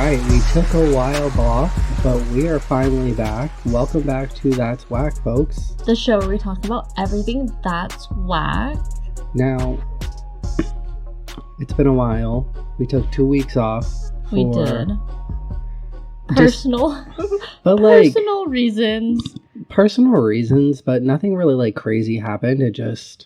right, we took a while off, but we are finally back. Welcome back to That's Whack, folks. The show where we talk about everything that's whack. Now, it's been a while. We took 2 weeks off. We did. Personal reasons. Personal reasons, but nothing really like crazy happened. It just,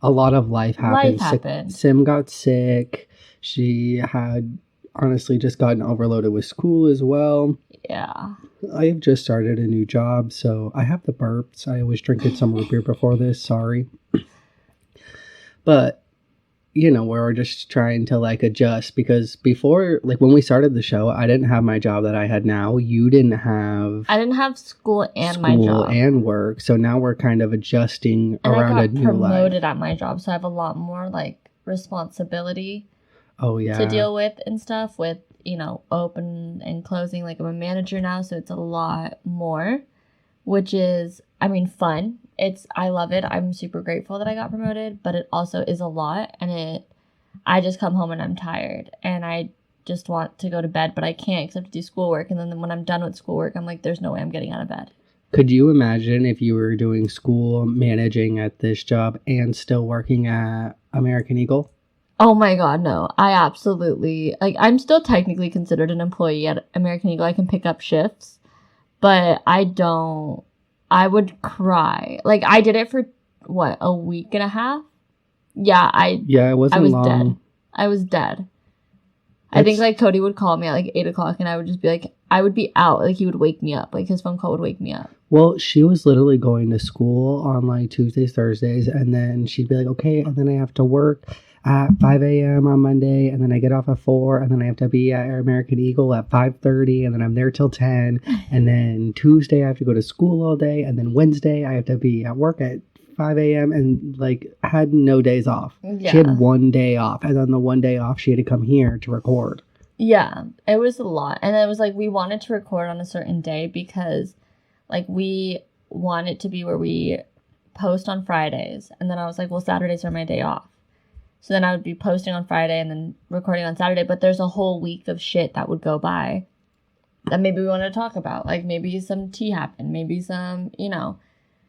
a lot of life happened. Sim got sick. She had honestly just gotten overloaded with school as well. Yeah. I have just started a new job, so I have the burps. I was drinking some root beer before this, sorry. But, you know, we're just trying to like adjust because before, like when we started the show, I didn't have my job that I had now. You didn't have... I didn't have school and my job. School and work. So now we're kind of adjusting around a new life. I got promoted at my job, so I have a lot more like responsibility. Oh, yeah. To deal with and stuff with, you know, open and closing. Like, I'm a manager now, so it's a lot more, which is, I mean, fun. I love it. I'm super grateful that I got promoted, but it also is a lot, and I just come home and I'm tired, and I just want to go to bed, but I can't because I have to do schoolwork, and then when I'm done with schoolwork, I'm like, there's no way I'm getting out of bed. Could you imagine if you were doing school, managing at this job, and still working at American Eagle? Oh my god, no. I absolutely... Like, I'm still technically considered an employee at American Eagle. I can pick up shifts. But I don't... I would cry. Like, I did it for, what, a week and a half? Yeah, it wasn't long. Dead. I was dead. I think, like, Cody would call me at, like, 8 o'clock, and I would just be like... I would be out. Like, he would wake me up. Like, his phone call would wake me up. Well, she was literally going to school on, like, Tuesdays, Thursdays, and then she'd be like, okay, and then I have to work at 5 a.m. on Monday, and then I get off at 4, and then I have to be at American Eagle at 5:30, and then I'm there till 10, and then Tuesday I have to go to school all day, and then Wednesday I have to be at work at 5 a.m. and, like, had no days off. Yeah. She had one day off, and then the one day off she had to come here to record. Yeah, it was a lot, and it was, like, we wanted to record on a certain day because, like, we want it to be where we post on Fridays, and then I was like, well, Saturdays are my day off. So then I would be posting on Friday and then recording on Saturday. But there's a whole week of shit that would go by that maybe we want to talk about. Like maybe some tea happened. Maybe some, you know,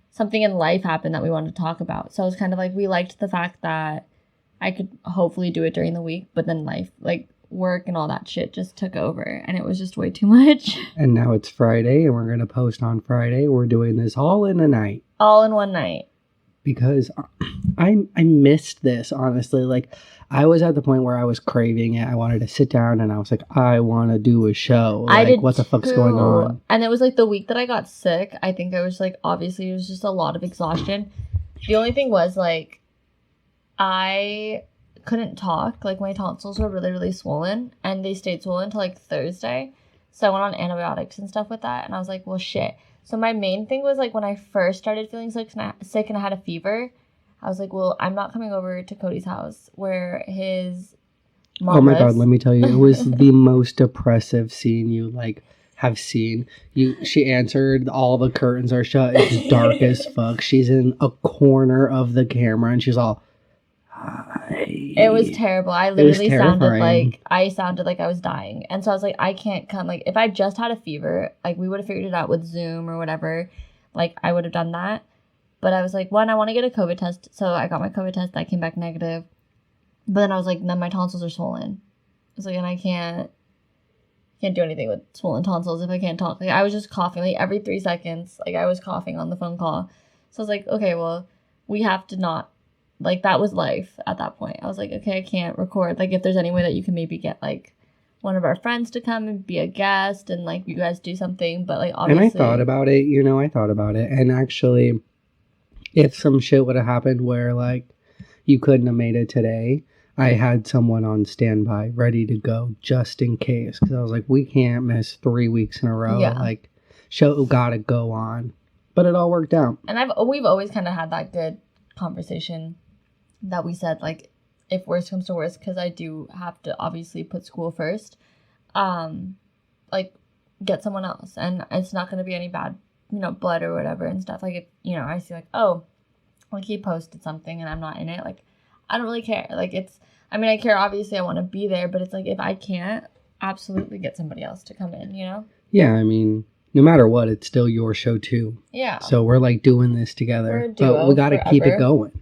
something in life happened that we wanted to talk about. So it was kind of like we liked the fact that I could hopefully do it during the week. But then life, like work and all that shit just took over. And it was just way too much. And now it's Friday and we're going to post on Friday. We're doing this all in a night. All in one night. Because I missed this, honestly. Like, I was at the point where I was craving it. I wanted to sit down and I was like, I want to do a show. Like, what the fuck's going on? And it was like the week that I got sick. I think I was like, obviously, it was just a lot of exhaustion. The only thing was, like, I couldn't talk. Like, my tonsils were really, really swollen. And they stayed swollen until, like, Thursday. So I went on antibiotics and stuff with that. And I was like, well, shit. So my main thing was, like, when I first started feeling sick and I had a fever, I was like, well, I'm not coming over to Cody's house where his mom Oh, my lives. God, let me tell you, it was the most depressive scene you, like, have seen. She answered, all the curtains are shut, it's dark as fuck. She's in a corner of the camera, and she's all, hi. It was terrible. I literally sounded like I was dying. And so I was like, I can't come. Like, if I just had a fever, like, we would have figured it out with Zoom or whatever. Like, I would have done that. But I was like, one, I want to get a COVID test. So I got my COVID test. That came back negative. But then I was like, then my tonsils are swollen. I was like, and I can't do anything with swollen tonsils if I can't talk. Like, I was just coughing. Like, every 3 seconds, like, I was coughing on the phone call. So I was like, okay, well, we have to not. Like, that was life at that point. I was like, okay, I can't record. Like, if there's any way that you can maybe get, like, one of our friends to come and be a guest and, like, you guys do something. But, like, obviously... And I thought about it. You know, I thought about it. And actually, if some shit would have happened where, like, you couldn't have made it today, I had someone on standby ready to go just in case. Because I was like, we can't miss 3 weeks in a row. Yeah. Like, show gotta go on. But it all worked out. And we've always kind of had that good conversation that we said, like, if worst comes to worst, because I do have to obviously put school first, like, get someone else, and it's not going to be any bad, you know, blood or whatever and stuff. Like, if, you know, I see, like, oh, like, he posted something and I'm not in it, like, I don't really care. Like, it's, I mean, I care, obviously, I want to be there, but it's like, if I can't, absolutely get somebody else to come in, you know? Yeah, I mean, no matter what, it's still your show too. Yeah. So we're like doing this together. We're a duo but we got to keep it going.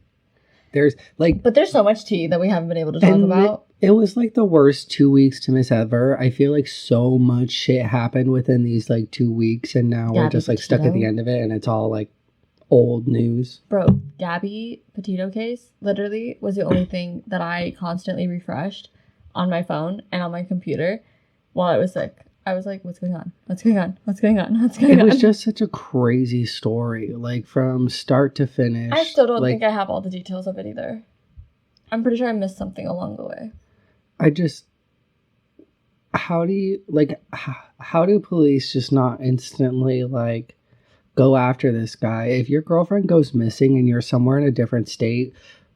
But there's so much tea that we haven't been able to talk about. It was like the worst 2 weeks to miss ever. I feel like so much shit happened within these like 2 weeks, and now we're just like stuck at the end of it, and it's all like old news. Bro, Gabby Petito case literally was the only thing that I constantly refreshed on my phone and on my computer while I was sick. I was like, what's going on? What's going on? What's going on? What's going on? It was just such a crazy story, like from start to finish. I still don't think I have all the details of it either. I'm pretty sure I missed something along the way. How do police just not instantly like go after this guy? If your girlfriend goes missing and you're somewhere in a different state,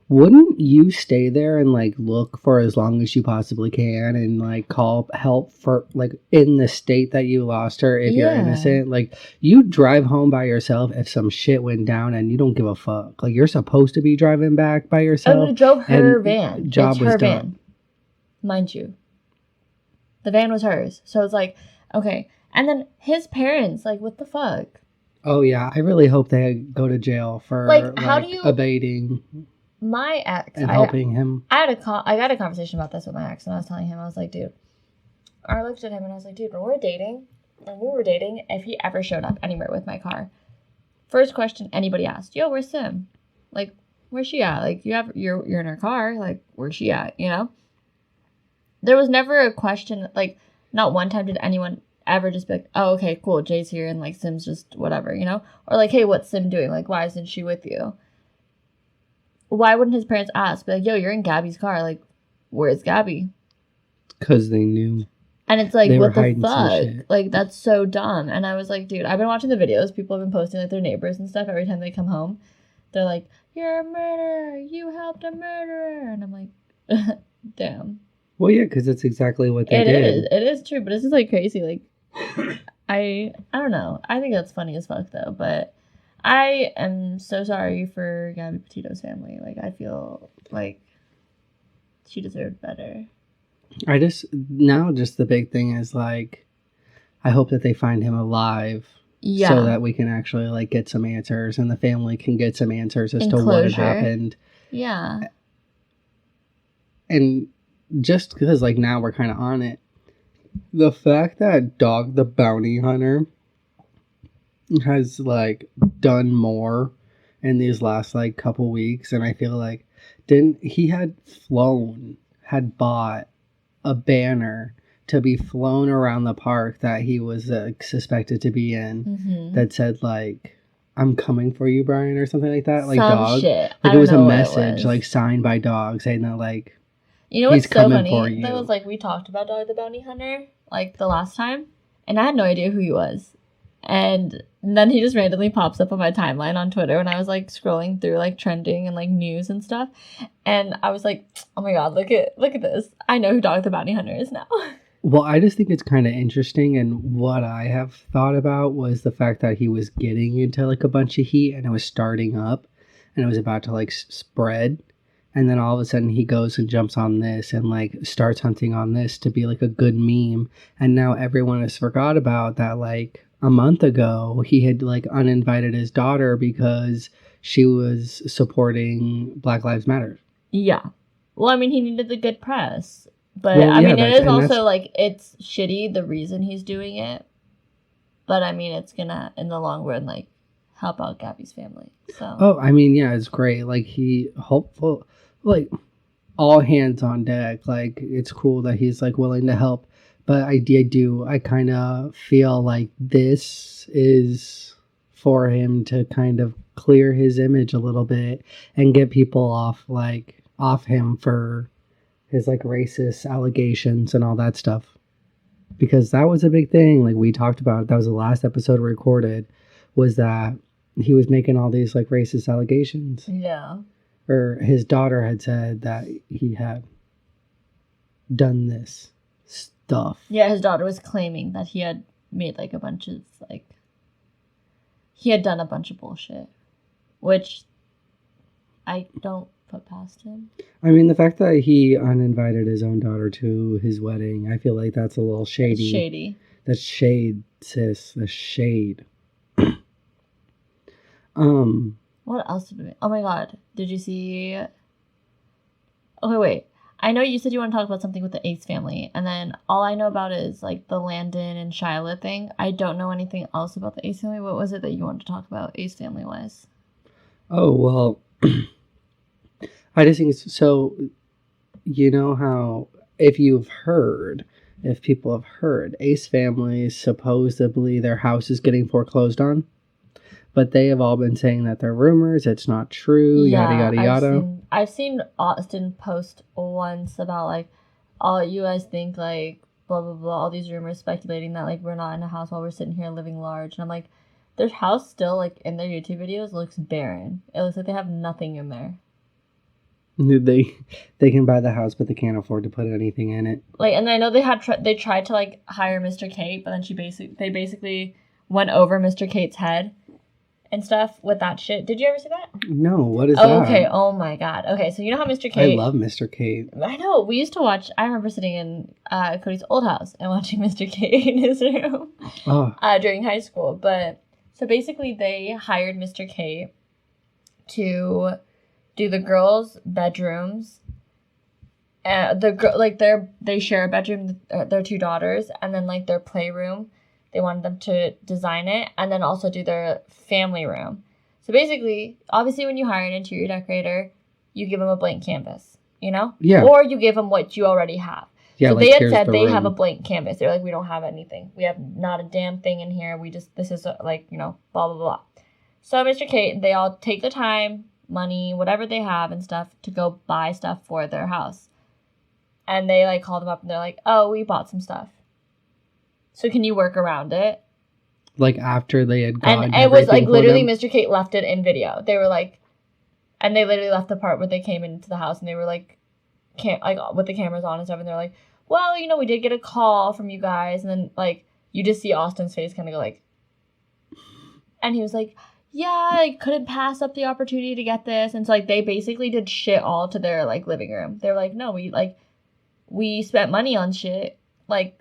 wouldn't you stay there and like look for as long as you possibly can and like call help for like in the state that you lost her if you're innocent? Like you drive home by yourself if some shit went down and you don't give a fuck. Like you're supposed to be driving back by yourself. I would have drove her van. Job it's was her done. Van. Mind you. The van was hers. So it's like, okay. And then his parents, like, what the fuck? Oh yeah, I really hope they go to jail for like how do you evading my ex and helping him. I got a conversation about this with my ex, and I was telling him, I was like, dude, I looked at him and I was like, dude, when we were dating, if he ever showed up anywhere with my car, first question anybody asked, yo, where's Sim? Like, where's she at? Like, you're in her car, like, where's she at? You know? There was never a question, like, not one time did anyone ever just be like, oh, okay, cool, Jay's here, and like Sim's just whatever, you know? Or like, hey, what's Sim doing? Like, why isn't she with you? Why wouldn't his parents ask? Be like, yo, you're in Gabby's car. Like, where's Gabby? Because they knew. And it's like, what the fuck? Like, that's so dumb. And I was like, dude, I've been watching the videos. People have been posting, like, their neighbors and stuff every time they come home. They're like, you're a murderer. You helped a murderer. And I'm like, damn. Well, yeah, because that's exactly what they did. It is true. But it's just, like, crazy. Like, I don't know. I think that's funny as fuck, though. But I am so sorry for Gabby Petito's family. Like, I feel like she deserved better. Just the big thing is, like, I hope that they find him alive. Yeah. So that we can actually, like, get some answers and the family can get some answers as to what had happened. Yeah. And just because, like, now we're kind of on it, the fact that Dog the Bounty Hunter has like done more in these last like couple weeks, and I feel like had bought a banner to be flown around the park that he was suspected to be in that said like, I'm coming for you, Brian, or something like that. Like Dog. Shit. Like it was a message like signed by Dog saying that like, you know what's so funny? That was like we talked about Dog the Bounty Hunter like the last time, and I had no idea who he was. And then he just randomly pops up on my timeline on Twitter when I was like scrolling through like trending and like news and stuff. And I was like, oh my god, look at this. I know who Dog the Bounty Hunter is now. Well, I just think it's kind of interesting, and what I have thought about was the fact that he was getting into like a bunch of heat and it was starting up and it was about to like spread. And then all of a sudden he goes and jumps on this and like starts hunting on this to be like a good meme. And now everyone has forgot about that. Like a month ago, he had like uninvited his daughter because she was supporting Black Lives Matter. Yeah. Well, I mean, he needed the good press. But I mean, it is also like, it's shitty the reason he's doing it. But I mean, it's gonna, in the long run, like, help out Gabby's family. So. Oh, I mean, yeah, it's great. Like, like, all hands on deck. Like, it's cool that he's, like, willing to help. But I kind of feel like this is for him to kind of clear his image a little bit and get people off him for his, like, racist allegations and all that stuff. Because that was a big thing. Like, we talked about it. That was the last episode we recorded, was that he was making all these, like, racist allegations. Yeah. Or his daughter had said that he had done this stuff. Yeah, his daughter was claiming that he had made, like, a bunch of, like... He had done a bunch of bullshit. Which I don't put past him. I mean, the fact that he uninvited his own daughter to his wedding, I feel like that's a little shady. It's shady. That's shade, sis. That's shade. What else did we... Oh my god. Did you see... Okay, wait. I know you said you want to talk about something with the Ace family, and then all I know about is, like, the Landon and Shiloh thing. I don't know anything else about the Ace family. What was it that you wanted to talk about Ace family-wise? Oh, well... I just think it's... So, you know how... If people have heard, Ace family, supposedly their house is getting foreclosed on. But they have all been saying that they're rumors, it's not true, yada, yada, yada. I've seen Austin post once about, like, all you guys think, like, blah, blah, blah, all these rumors speculating that, like, we're not in a house while we're sitting here living large. And I'm like, their house still, like, in their YouTube videos looks barren. It looks like they have nothing in there. They can buy the house, but they can't afford to put anything in it. Like, and I know they tried to, like, hire Mr. Kate, but then they basically went over Mr. Kate's head and stuff with that shit. Did you ever see that? No, what is that? Okay, oh my god. Okay, so you know how Mr. Kate... I love Mr. Kate. I know, we used to watch... I remember sitting in Cody's old house and watching Mr. Kate in his room during high school. But, so basically they hired Mr. Kate to do the girls' bedrooms. They share a bedroom, their two daughters, and then, like, their playroom. They wanted them to design it and then also do their family room. So basically, obviously when you hire an interior decorator, you give them a blank canvas, you know? Yeah. Or you give them what you already have. Yeah, so like, they had said they room. have a blank canvas. They're like, we don't have anything. We have not a damn thing in here. This is like, you know, blah, blah, blah. So Mr. Kate, they all take the time, money, whatever they have and stuff to go buy stuff for their house. And they, like, call them up and they're like, oh, we bought some stuff. So can you work around it? Like, after they had gotten and it was, like, literally them? Mr. Kate left it in video. They were, like... And they literally left the part where they came into the house and they were, like... with the cameras on and stuff. And they're like, well, you know, we did get a call from you guys. And then, like, you just see Austin's face kind of go, like... And he was like, yeah, I couldn't pass up the opportunity to get this. And so, like, they basically did shit all to their, like, living room. They were like, no, we spent money on shit. Like...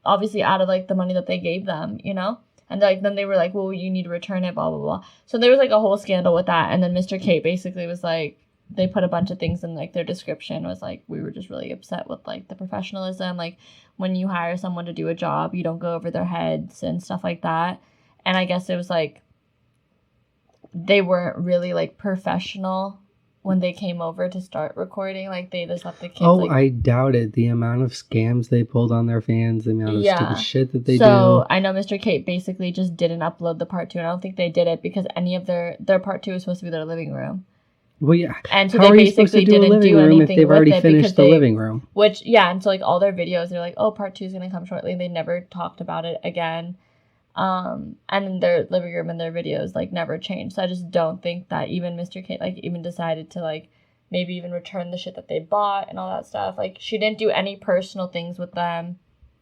obviously out of, like, the money that they gave them, you know? And, like, then they were like, well, you need to return it, blah, blah, blah. So there was, like, a whole scandal with that. And then Mr. Kate basically was like, they put a bunch of things in, like, their description was like, we were just really upset with, like, the professionalism. Like, when you hire someone to do a job, you don't go over their heads and stuff like that. And I guess it was, like, they weren't really, like, professional when they came over to start recording. Like, they just left the kids, like... I doubt it. The amount of scams they pulled on their fans, the amount of stupid shit that they do. So, I know Mr. Kate basically just didn't upload the part 2, and I don't think they did it because any of their part 2 was supposed to be their living room. Well, yeah. And so they basically didn't do anything if they've already finished the living room. Which, yeah, and so, like, all their videos, they're like, oh, part 2 is going to come shortly, and they never talked about it again. And their living room and their videos, like, never changed. So I just don't think that even Mr. Kate, like, even decided to, like, maybe even return the shit that they bought and all that stuff. Like, she didn't do any personal things with them.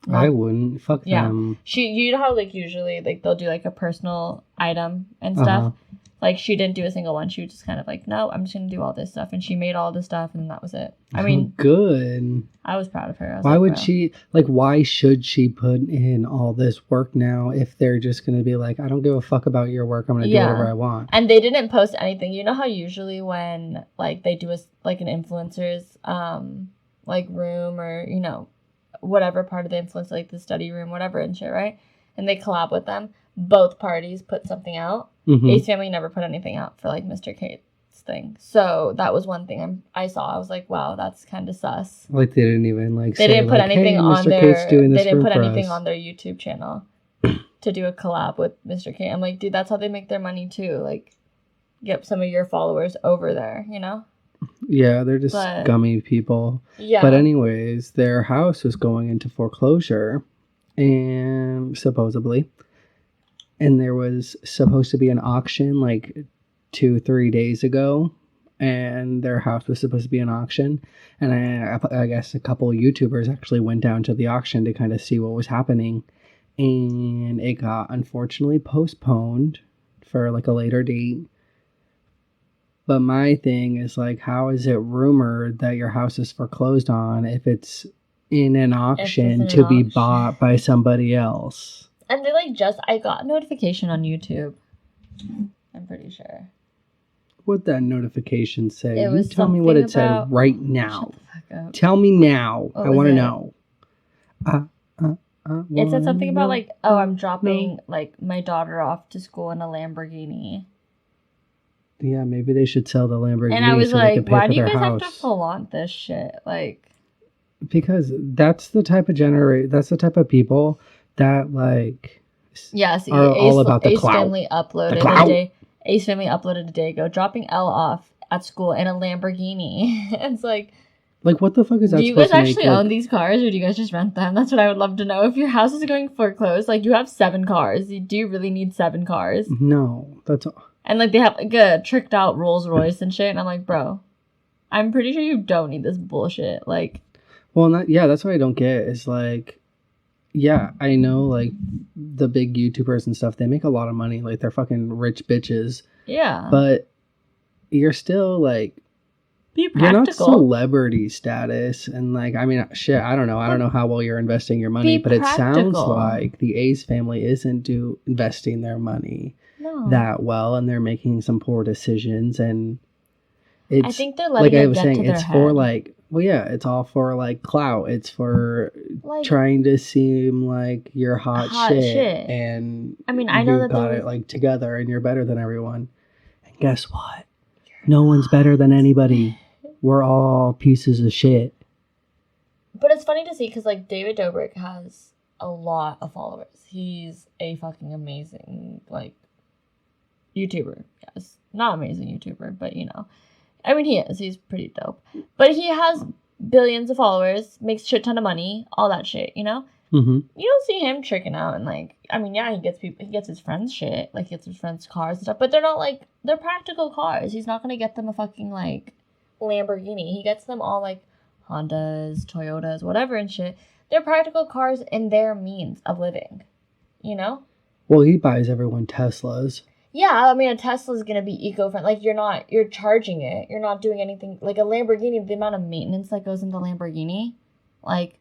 I wouldn't. Fuck them. You know how, like, usually, like, they'll do, like, a personal item and stuff? Like, she didn't do a single one. She was just kind of like, no, I'm just going to do all this stuff. And she made all this stuff, and that was it. I mean... Good. I was proud of her. Why would she... Like, why should she put in all this work now if they're just going to be like, I don't give a fuck about your work. I'm going to do whatever I want. And they didn't post anything. You know how usually when, like, they do, an influencer's, like, room or, you know, whatever part of the influencer, like, the study room, whatever and shit, right? And they collab with them. Both parties put something out. Ace family never put anything out for, like, Mr. Kate's thing. So that was one thing I saw. I was like, wow, that's kind of sus. Like, they didn't even, like, they didn't put anything on their... They didn't put anything us. On their YouTube channel to do a collab with Mr. Kate. I'm like, dude, that's how they make their money too. Like, get some of your followers over there, you know? Yeah, they're just scummy people. Yeah. But anyways, their house was going into foreclosure, and supposedly... And there was supposed to be an auction like 2-3 days ago. And their house was supposed to be an auction. And I guess a couple of YouTubers actually went down to the auction to kind of see what was happening. And it got unfortunately postponed for like a later date. But my thing is like, how is it rumored that your house is foreclosed on if it's in an auction to be bought by somebody else? And they like I got a notification on YouTube. I'm pretty sure. What'd that notification say? You tell me what it said right now. Shut the fuck up. Tell me now. I want to know. It said something about like, oh, I'm dropping like my daughter off to school in a Lamborghini. Yeah, maybe they should sell the Lamborghini. And I was like, why do you guys have to flaunt this shit? Like, because that's the type of that's the type of people that like are all about the clout. Ace family uploaded a day ago, dropping Elle off at school in a Lamborghini. It's like what the fuck is that? Do you guys actually own these cars, or do you guys just rent them? That's what I would love to know. If your house is going foreclosed, like you have 7 cars, do you really need 7 cars? No, that's all. And like they have like a tricked out Rolls Royce and shit, and I'm like, bro, I'm pretty sure you don't need this bullshit. Like, well, that's what I don't get is like, yeah, I know like the big YouTubers and stuff, they make a lot of money, like they're fucking rich bitches. Yeah, but you're still like, be practical. You're not celebrity status, and like, I mean, shit, I don't know how well you're investing your money, but it sounds like the Ace family isn't investing their money that well, and they're making some poor decisions, and it's, I think they're letting like I was saying, it's for like, well, yeah, it's all for like clout. It's for like, trying to seem like you're hot shit, and I mean, I know that got it like together, and you're better than everyone. And guess what? No one's better than anybody. We're all pieces of shit. But it's funny to see because, like, David Dobrik has a lot of followers. He's a fucking amazing, like, YouTuber. Yes. Not amazing YouTuber, but, you know. I mean, he is. He's pretty dope. But he has billions of followers, makes shit ton of money, all that shit, you know? Mm-hmm. You don't see him tricking out and, like, I mean, yeah, he gets his friends shit, like, he gets his friends' cars and stuff, but they're not, like, they're practical cars. He's not gonna get them a fucking, like, Lamborghini. He gets them all, like, Hondas, Toyotas, whatever and shit. They're practical cars in their means of living, you know? Well, he buys everyone Teslas. Yeah, I mean, a Tesla's gonna be eco-friendly. Like, you're charging it. You're not doing anything. Like, a Lamborghini, the amount of maintenance that goes into Lamborghini, like,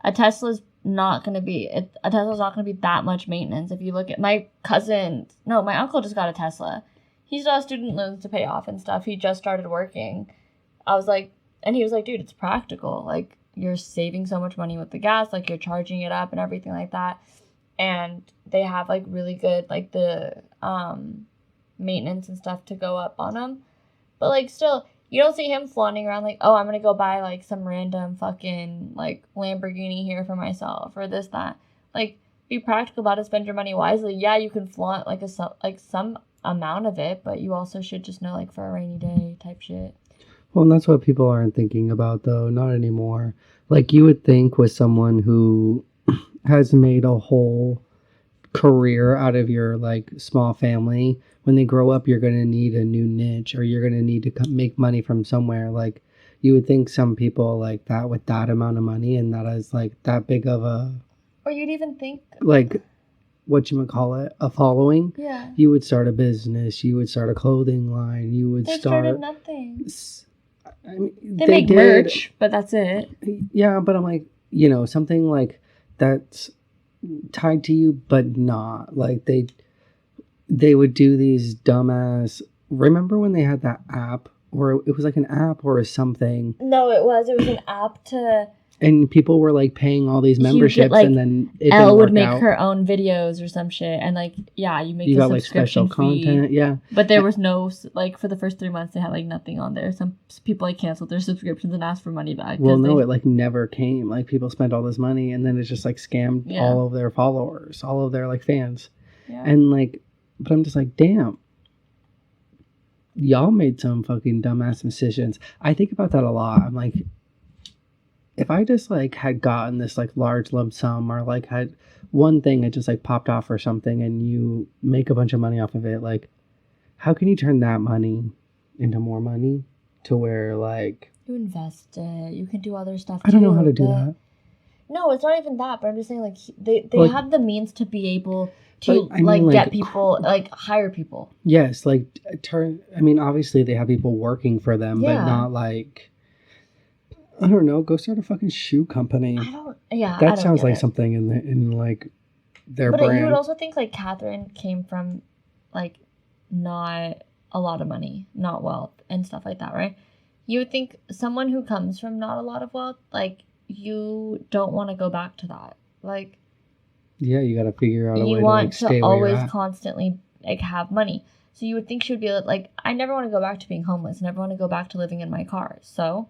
a Tesla's not gonna be that much maintenance. If you look at my uncle just got a Tesla. He still has student loans to pay off and stuff. He just started working. I was like, and he was like, dude, it's practical. Like, you're saving so much money with the gas, like you're charging it up and everything like that. And they have like really good, like the maintenance and stuff to go up on them. But like still, you don't see him flaunting around like, oh, I'm going to go buy like some random fucking like Lamborghini here for myself or this, that. Like, be practical about it, spend your money wisely. Yeah, you can flaunt like some amount of it, but you also should just know like for a rainy day type shit. Well, and that's what people aren't thinking about though, not anymore. Like you would think with someone who has made a whole career out of your like small family, when they grow up you're going to need a new niche or you're going to need to make money from somewhere. Like you would think some people like that with that amount of money and that is like that big of a, or you'd even think like whatchamacallit, a following. Yeah. You would start a business, you would start a clothing line, you would started nothing. I mean, they make merch, but that's it. Yeah, but I'm like, you know, something like that's tied to you, but not. Like they would do these dumbass. Remember when they had that app, or it was like an app or something? No, it was an app to. And people were like paying all these memberships, like, and then Elle would make her own videos or some shit, and like you make you got like special content, yeah. But there was no like for the first 3 months they had like nothing on there. Some people like canceled their subscriptions and asked for money back. Well, no, it like never came. Like people spent all this money, and then it's just like scammed all of their followers, all of their like fans, and like. But I'm just like, damn. Y'all made some fucking dumbass decisions. I think about that a lot. I'm like, if I just like had gotten this like large lump sum or like had one thing that just like popped off or something and you make a bunch of money off of it, like how can you turn that money into more money to where like you invest it, you can do other stuff I don't know how to do that. No, it's not even that. But I'm just saying, like, they have the means to be able to get people, like, hire people. Yes, like obviously they have people working for them, but not like, I don't know, go start a fucking shoe company. That sounds like something in like their brand. But you would also think like Catherine came from like not a lot of money, not wealth and stuff like that, right? You would think someone who comes from not a lot of wealth, like, you don't want to go back to that. Like, yeah, you got to figure out a way to like stay where you're at. You want to always constantly like have money. So you would think she would be like, I never want to go back to being homeless. I never want to go back to living in my car. So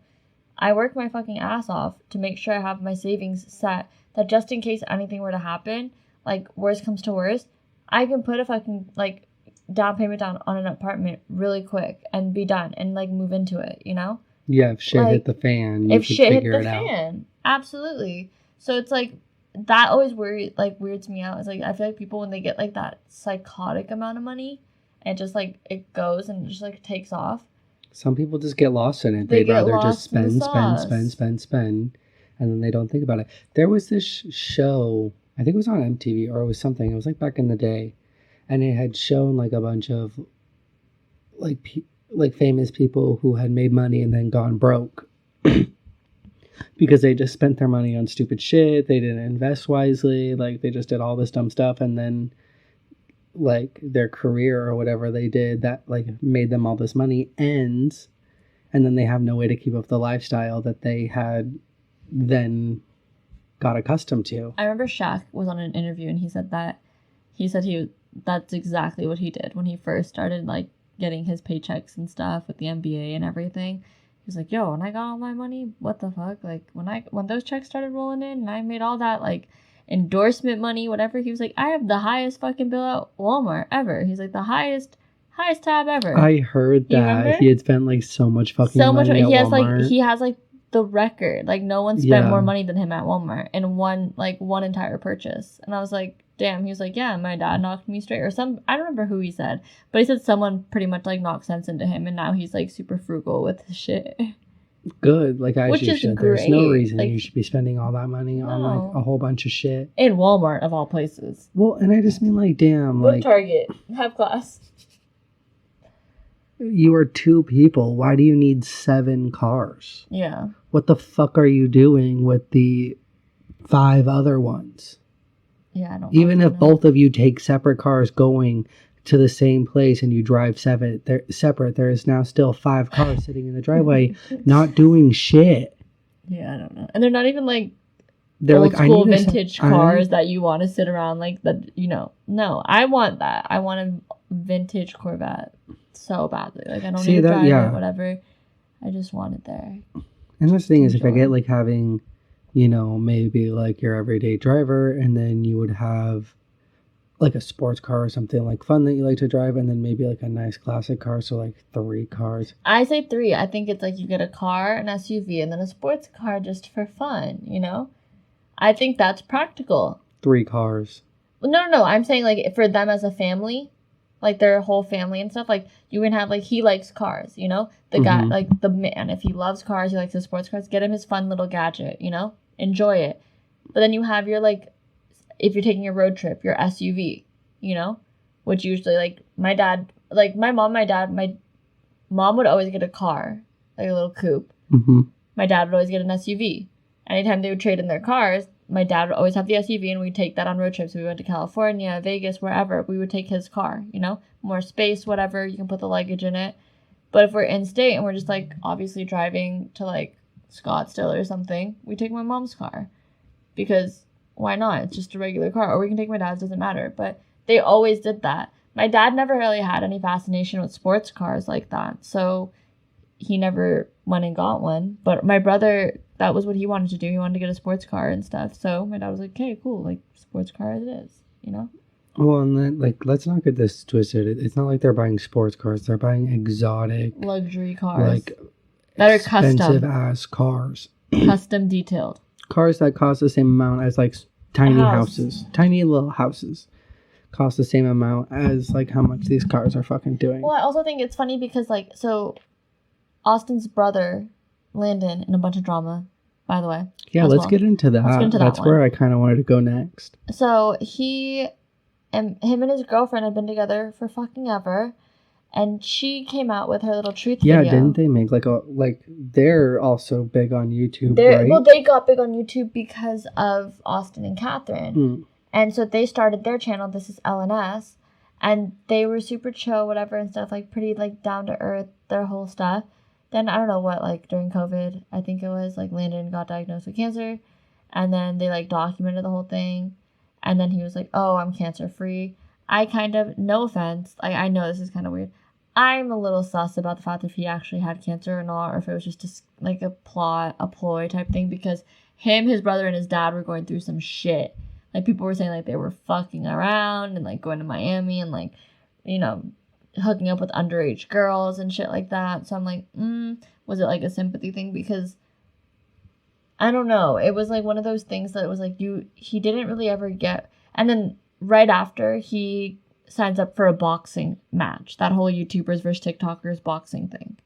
I work my fucking ass off to make sure I have my savings set, that just in case anything were to happen, like worst comes to worst, I can put a fucking like down payment down on an apartment really quick and be done and like move into it, you know? Yeah, if shit hit the fan, you could figure it out. Absolutely. So it's like that always weirds me out. It's like I feel like people, when they get like that psychotic amount of money, and just like it goes and just like takes off. Some people just get lost in it. They'd rather just spend, and then they don't think about it. There was this show, I think it was on MTV or it was something. It was like back in the day, and it had shown like a bunch of like famous people who had made money and then gone broke because they just spent their money on stupid shit. They didn't invest wisely. Like they just did all this dumb stuff, and then like their career or whatever they did that like made them all this money ends, and then they have no way to keep up the lifestyle that they had then got accustomed to. I remember Shaq was on an interview and he said that's exactly what he did when he first started like getting his paychecks and stuff with the NBA and everything. He was like, yo, when I got all my money, what the fuck? Like when those checks started rolling in and I made all that like endorsement money, whatever, he was like, I have the highest fucking bill at Walmart ever. He's like, the highest tab ever. I heard that he had spent like so much fucking money at Walmart. He has like the record. Like no one spent more money than him at Walmart in one entire purchase. And I was like, damn. He was like, yeah, my dad knocked me straight, or some, I don't remember who he said, but he said someone pretty much like knocked sense into him, and now he's like super frugal with his shit. Good, like as you should. There's no reason you should be spending all that money on like a whole bunch of shit in Walmart of all places. Well, and I just mean like, damn, like Target, have class. You are 2 people. Why do you need 7 cars? Yeah. What the fuck are you doing with the 5 other ones? Yeah, I don't. Even if both of you take separate cars going to the same place and you drive separate, there is now still 5 cars sitting in the driveway not doing shit. Yeah, I don't know. And they're not even like they're old school vintage cars that you want to sit around like that, you know. No, I want that. I want a vintage Corvette so badly. Like I don't need to drive it, whatever. I just want it there. And the thing is, if I get like having, you know, maybe like your everyday driver, and then you would have like a sports car or something like fun that you like to drive, and then maybe like a nice classic car, so like 3 cars. I say 3. I think it's like you get a car, an SUV, and then a sports car just for fun, you know? I think that's practical. 3 cars. No. I'm saying like for them as a family, like their whole family and stuff, like you can have like, he likes cars, you know? The guy, like the man, if he loves cars, he likes his sports cars, get him his fun little gadget, you know? Enjoy it. But then you have your like, if you're taking a road trip, your SUV, you know, which usually like my dad, like my mom would always get a car, like a little coupe. My dad would always get an SUV. Anytime they would trade in their cars, my dad would always have the SUV, and we'd take that on road trips. We went to California, Vegas, wherever. We would take his car, you know, more space, whatever. You can put the luggage in it. But if we're in state and we're just like obviously driving to like Scottsdale or something, we take my mom's car, because why not? It's just a regular car. Or we can take my dad's, doesn't matter. But they always did that. My dad never really had any fascination with sports cars like that, so he never went and got one. But my brother, that was what he wanted to do. He wanted to get a sports car and stuff. So my dad was like, okay, cool, like sports car as it is, you know? Well, and then, like, let's not get this twisted. It's not like they're buying sports cars. They're buying exotic luxury cars, like that are custom, expensive ass cars, custom detailed cars that cost the same amount as like tiny houses, tiny little houses. Cost the same amount as like how much these cars are fucking doing. Well, I also think it's funny because like, so Austin's brother Landon, in a bunch of drama, by the way. Yeah, let's get into that. That's where I kind of wanted to go next. So him and his girlfriend had been together for fucking ever. And she came out with her little truth video. Yeah, didn't they make they're also big on YouTube, right? Well, they got big on YouTube because of Austin and Catherine. And so they started their channel. This is LNS. And they were super chill, whatever, and stuff, like, pretty, like, down to earth, their whole stuff. Then, I don't know what, like, during COVID, I think it was, like, Landon got diagnosed with cancer. And then they, like, documented the whole thing. And then he was like, oh, I'm cancer-free. I kind of, no offense, like, I know this is kind of weird. I'm a little sus about the fact that if he actually had cancer or not, or if it was just, like, a ploy type thing, because him, his brother, and his dad were going through some shit. Like, people were saying, like, they were fucking around and, like, going to Miami and, like, you know, hooking up with underage girls and shit like that. So I'm like, was it, like, a sympathy thing? Because, I don't know. It was, like, one of those things that was, like, he didn't really ever get... And then right after, he signs up for a boxing match. That whole YouTubers versus TikTokers boxing thing.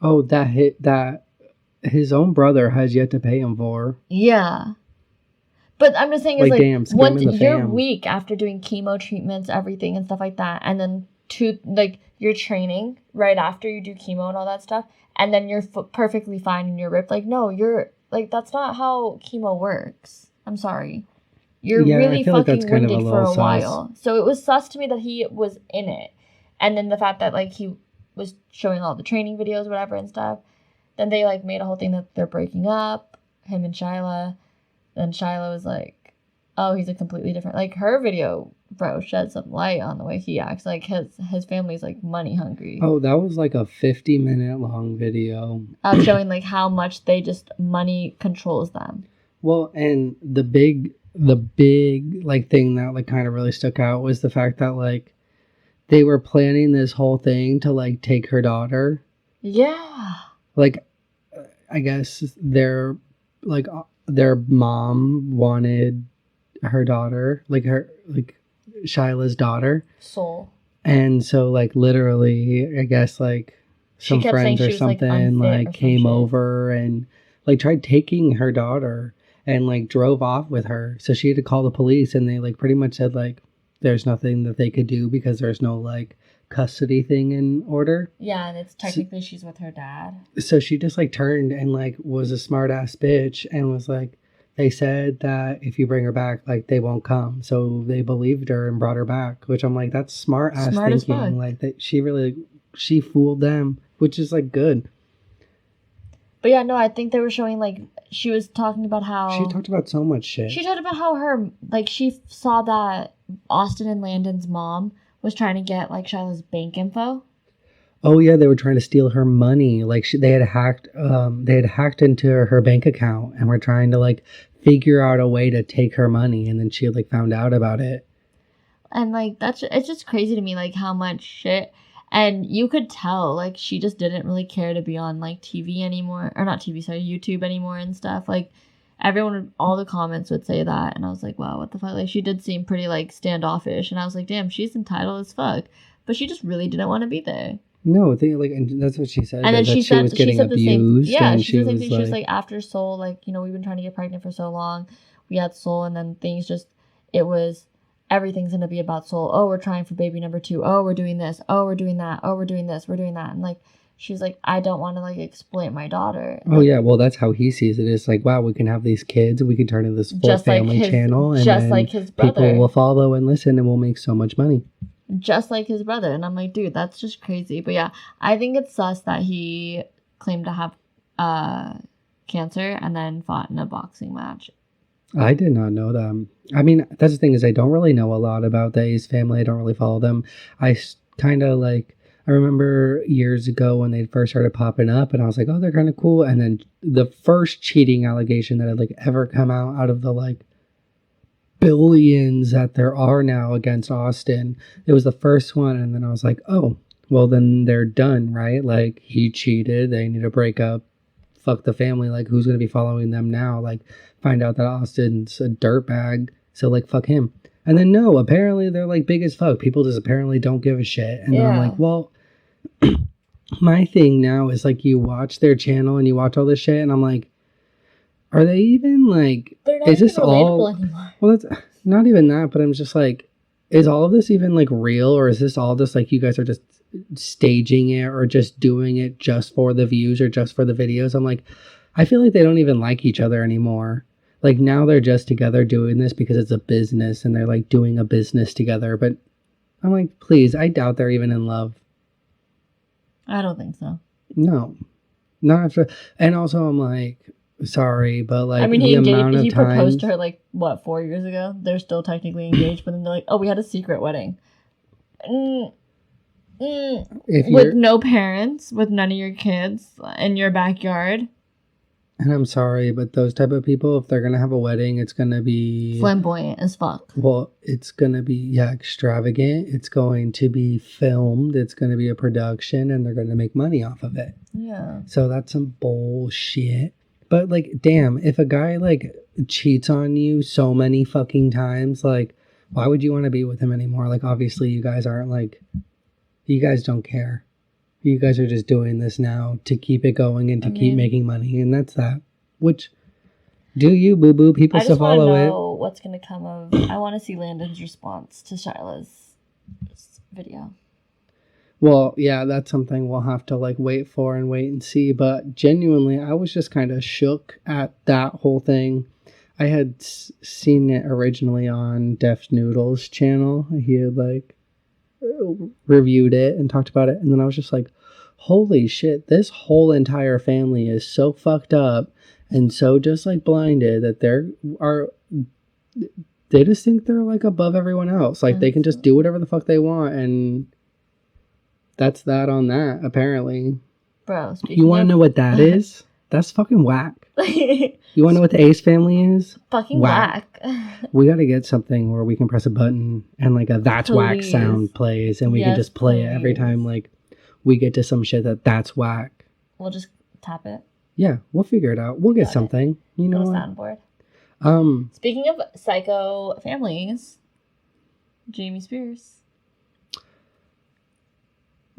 Oh, that his own brother has yet to pay him for. Yeah. But I'm just saying, like, damn, once you're weak after doing chemo treatments, everything and stuff like that, and then you're training right after you do chemo and all that stuff, and then you're perfectly fine and you're ripped. Like, no, you're like, that's not how chemo works. I'm sorry. You're really fucking winded for a while. So it was sus to me that he was in it, and then the fact that, like, he was showing all the training videos, whatever and stuff. Then they, like, made a whole thing that they're breaking up, him and Shyla. Then Shyla was like, oh, he's a completely different... Like, her video, bro, shed some light on the way he acts. Like, his family's, like, money hungry. Oh, that was, like, a 50-minute long video. Of showing, like, how much money controls them. Well, and the big, like, thing that, like, kind of really stuck out was the fact that, like, they were planning this whole thing to, like, take her daughter. Yeah. Like, I guess their mom wanted her daughter, like Shyla's daughter. Soul. And so, like, literally, I guess, like, some friends or something, like came over and, like, tried taking her daughter and, like, drove off with her. So she had to call the police, and they, like, pretty much said, like, there's nothing that they could do because there's no, like, custody thing in order. Yeah, and it's technically she's with her dad. So she just, like, turned and, like, was a smart ass bitch and was like, they said that if you bring her back, like, they won't come. So they believed her and brought her back, which I'm like, that's smart ass thinking. Like, that she fooled them, which is, like, good. But yeah, no, I think they were showing, like, she was talking about how... She talked about so much shit. She talked about how her, like, she saw that Austin and Landon's mom was trying to get, like, Shyla's bank info. Oh yeah, they were trying to steal her money. Like, they had hacked into her bank account and were trying to, like, figure out a way to take her money, and then she, like, found out about it. And, like, it's just crazy to me, like, how much shit. And you could tell, like, she just didn't really care to be on, like, TV anymore, or not TV, sorry, YouTube anymore and stuff. Like, all the comments would say that, and I was like, wow, what the fuck? Like, she did seem pretty, like, standoffish, and I was like, damn, she's entitled as fuck. But she just really didn't want to be there. No, and that's what she said. And then she was getting abused. Yeah, she said the same thing. She was like, after Soul, like, you know, we've been trying to get pregnant for so long. We had Soul, and then everything's going to be about Soul. Oh, we're trying for baby number 2. Oh, we're doing this. Oh, we're doing that. Oh, we're doing this. We're doing that. And, like, she's like, I don't want to, like, exploit my daughter. Oh, yeah. Well, that's how he sees it. It's like, wow, we can have these kids. We can turn into this full family channel. And just like his brother. People will follow and listen, and we'll make so much money. Just like his brother. And I'm like, dude, that's just crazy. But yeah, I think it's sus that he claimed to have cancer and then fought in a boxing match. I did not know that. I mean, that's the thing, is I don't really know a lot about the Ace family. I don't really follow them. I kind of, like, I remember years ago when they first started popping up, and I was like, oh, they're kind of cool. And then the first cheating allegation that had, like, ever come out of the, like, billions that there are now against Austin, it was the first one. And then I was like, oh, well, then they're done, right? Like, he cheated, they need to break up, fuck the family. Like, who's going to be following them now? Like, find out that Austin's a dirtbag, so, like, fuck him. And then no, apparently they're, like, big as fuck. People just apparently don't give a shit. And then I'm like, well, my thing now is, like, you watch their channel and you watch all this shit, and I'm like, Are they even like? They're not is even this all? Anymore. Well, that's not even that. But I'm just like, is all of this even like real, or is this all just like you guys are just staging it, or just doing it just for the views or just for the videos? I'm like, I feel like they don't even like each other anymore. Like now they're just together doing this because it's a business and they're like doing a business together. But I'm like, please, I doubt they're even in love. I don't think so. No, not after. And also, I'm like, sorry, but like, I mean, he proposed to her like what 4 years ago. They're still technically engaged, but then they're like, oh, we had a secret wedding. With no parents, with none of your kids in your backyard. And I'm sorry, but those type of people, if they're going to have a wedding, it's going to be... flamboyant as fuck. Well, it's going to be, extravagant. It's going to be filmed. It's going to be a production, and they're going to make money off of it. Yeah. So that's some bullshit. But, like, damn, if a guy, like, cheats on you so many fucking times, like, why would you want to be with him anymore? Like, obviously, you guys aren't, like... You guys don't care. You guys are just doing this now to keep it going and to keep making money, and that's that. Which, do you, boo-boo? People still follow it. I just want to know what's going to come of... I want to see Landon's response to Shyla's video. Well, yeah, that's something we'll have to, like, wait for and wait and see. But genuinely, I was just kind of shook at that whole thing. I had seen it originally on Def Noodle's channel. He had, like, reviewed it and talked about it, and then I was just like, holy shit, this whole entire family is so fucked up and so just like blinded that they just think they're like above everyone else, like they can just do whatever the fuck they want, and that's that on that. Apparently, bro, you want to know what that is? That's fucking whack. You want to know what the Ace family is? Fucking whack. We got to get something where we can press a button and like a that's whack sound plays, and we can just play it every time like we get to some shit that's whack. We'll just tap it. Yeah, we'll figure it out. We'll get something. You know, soundboard. Speaking of psycho families, Jamie Spears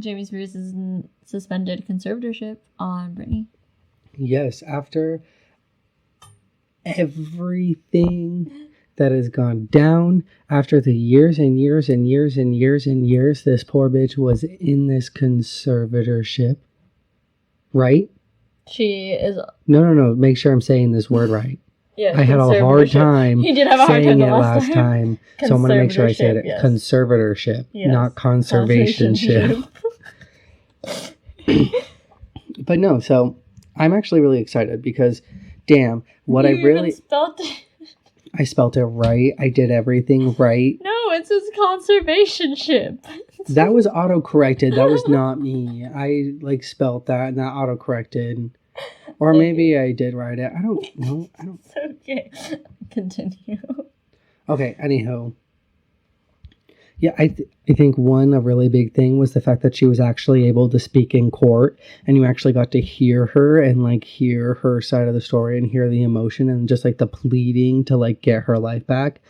is in suspended conservatorship on Britney. Yes, after everything that has gone down, after the years and years and years and years and years this poor bitch was in this conservatorship, right? She is... No. Make sure I'm saying this word right. Yeah, I had a hard time saying it last time, so I'm going to make sure I say it. Yes. Conservatorship, not conservationship. But no, so... I'm actually really excited because, damn, what I really... spelled it. I spelled it right. I did everything right. No, it says conservationship. That was auto-corrected. That was not me. I, like, spelled that and that auto-corrected. Or maybe I did write it. I don't know. It's okay. Continue. Okay, anywho. Yeah, I think a really big thing was the fact that she was actually able to speak in court, and you actually got to hear her and like hear her side of the story and hear the emotion and just like the pleading to like get her life back.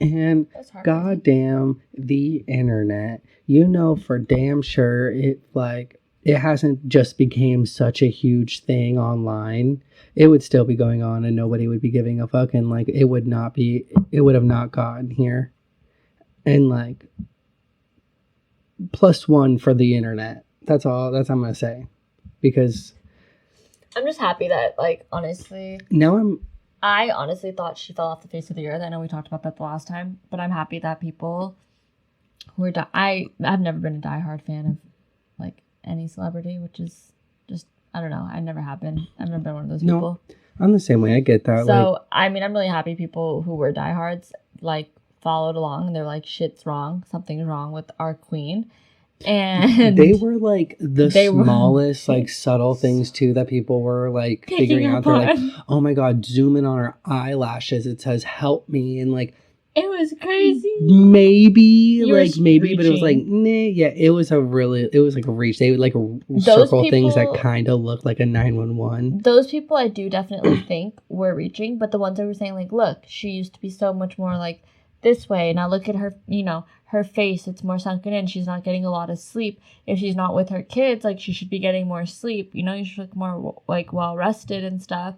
And goddamn the internet, you know for damn sure it hasn't just became such a huge thing online. It would still be going on and nobody would be giving a fuck, and like it would have not gotten here. And like +1 for the internet. That's all. That's what I'm gonna say. Because I'm just happy that, like, honestly. I honestly thought she fell off the face of the earth. I know we talked about that the last time, but I'm happy that people who are I've never been a diehard fan of like any celebrity, which is just, I don't know. I never have been. I've never been one of those people. I'm the same way. I get that. So I mean, I'm really happy people who were diehards like followed along, and they're like, shit's wrong, something's wrong with our queen, and they were like the smallest like subtle things too that people were like figuring out. They're like, oh my god, zoom in on her eyelashes, it says help me, and like it was crazy. Maybe, but it was like, nah, yeah, it was like a reach. They would like circle things that kind of looked like a 911. Those people I do definitely think were reaching, but the ones that were saying like, look, she used to be so much more like this way, now look at her, you know, her face, it's more sunken in, she's not getting a lot of sleep. If she's not with her kids, like, she should be getting more sleep, you know, you should look more like well rested and stuff.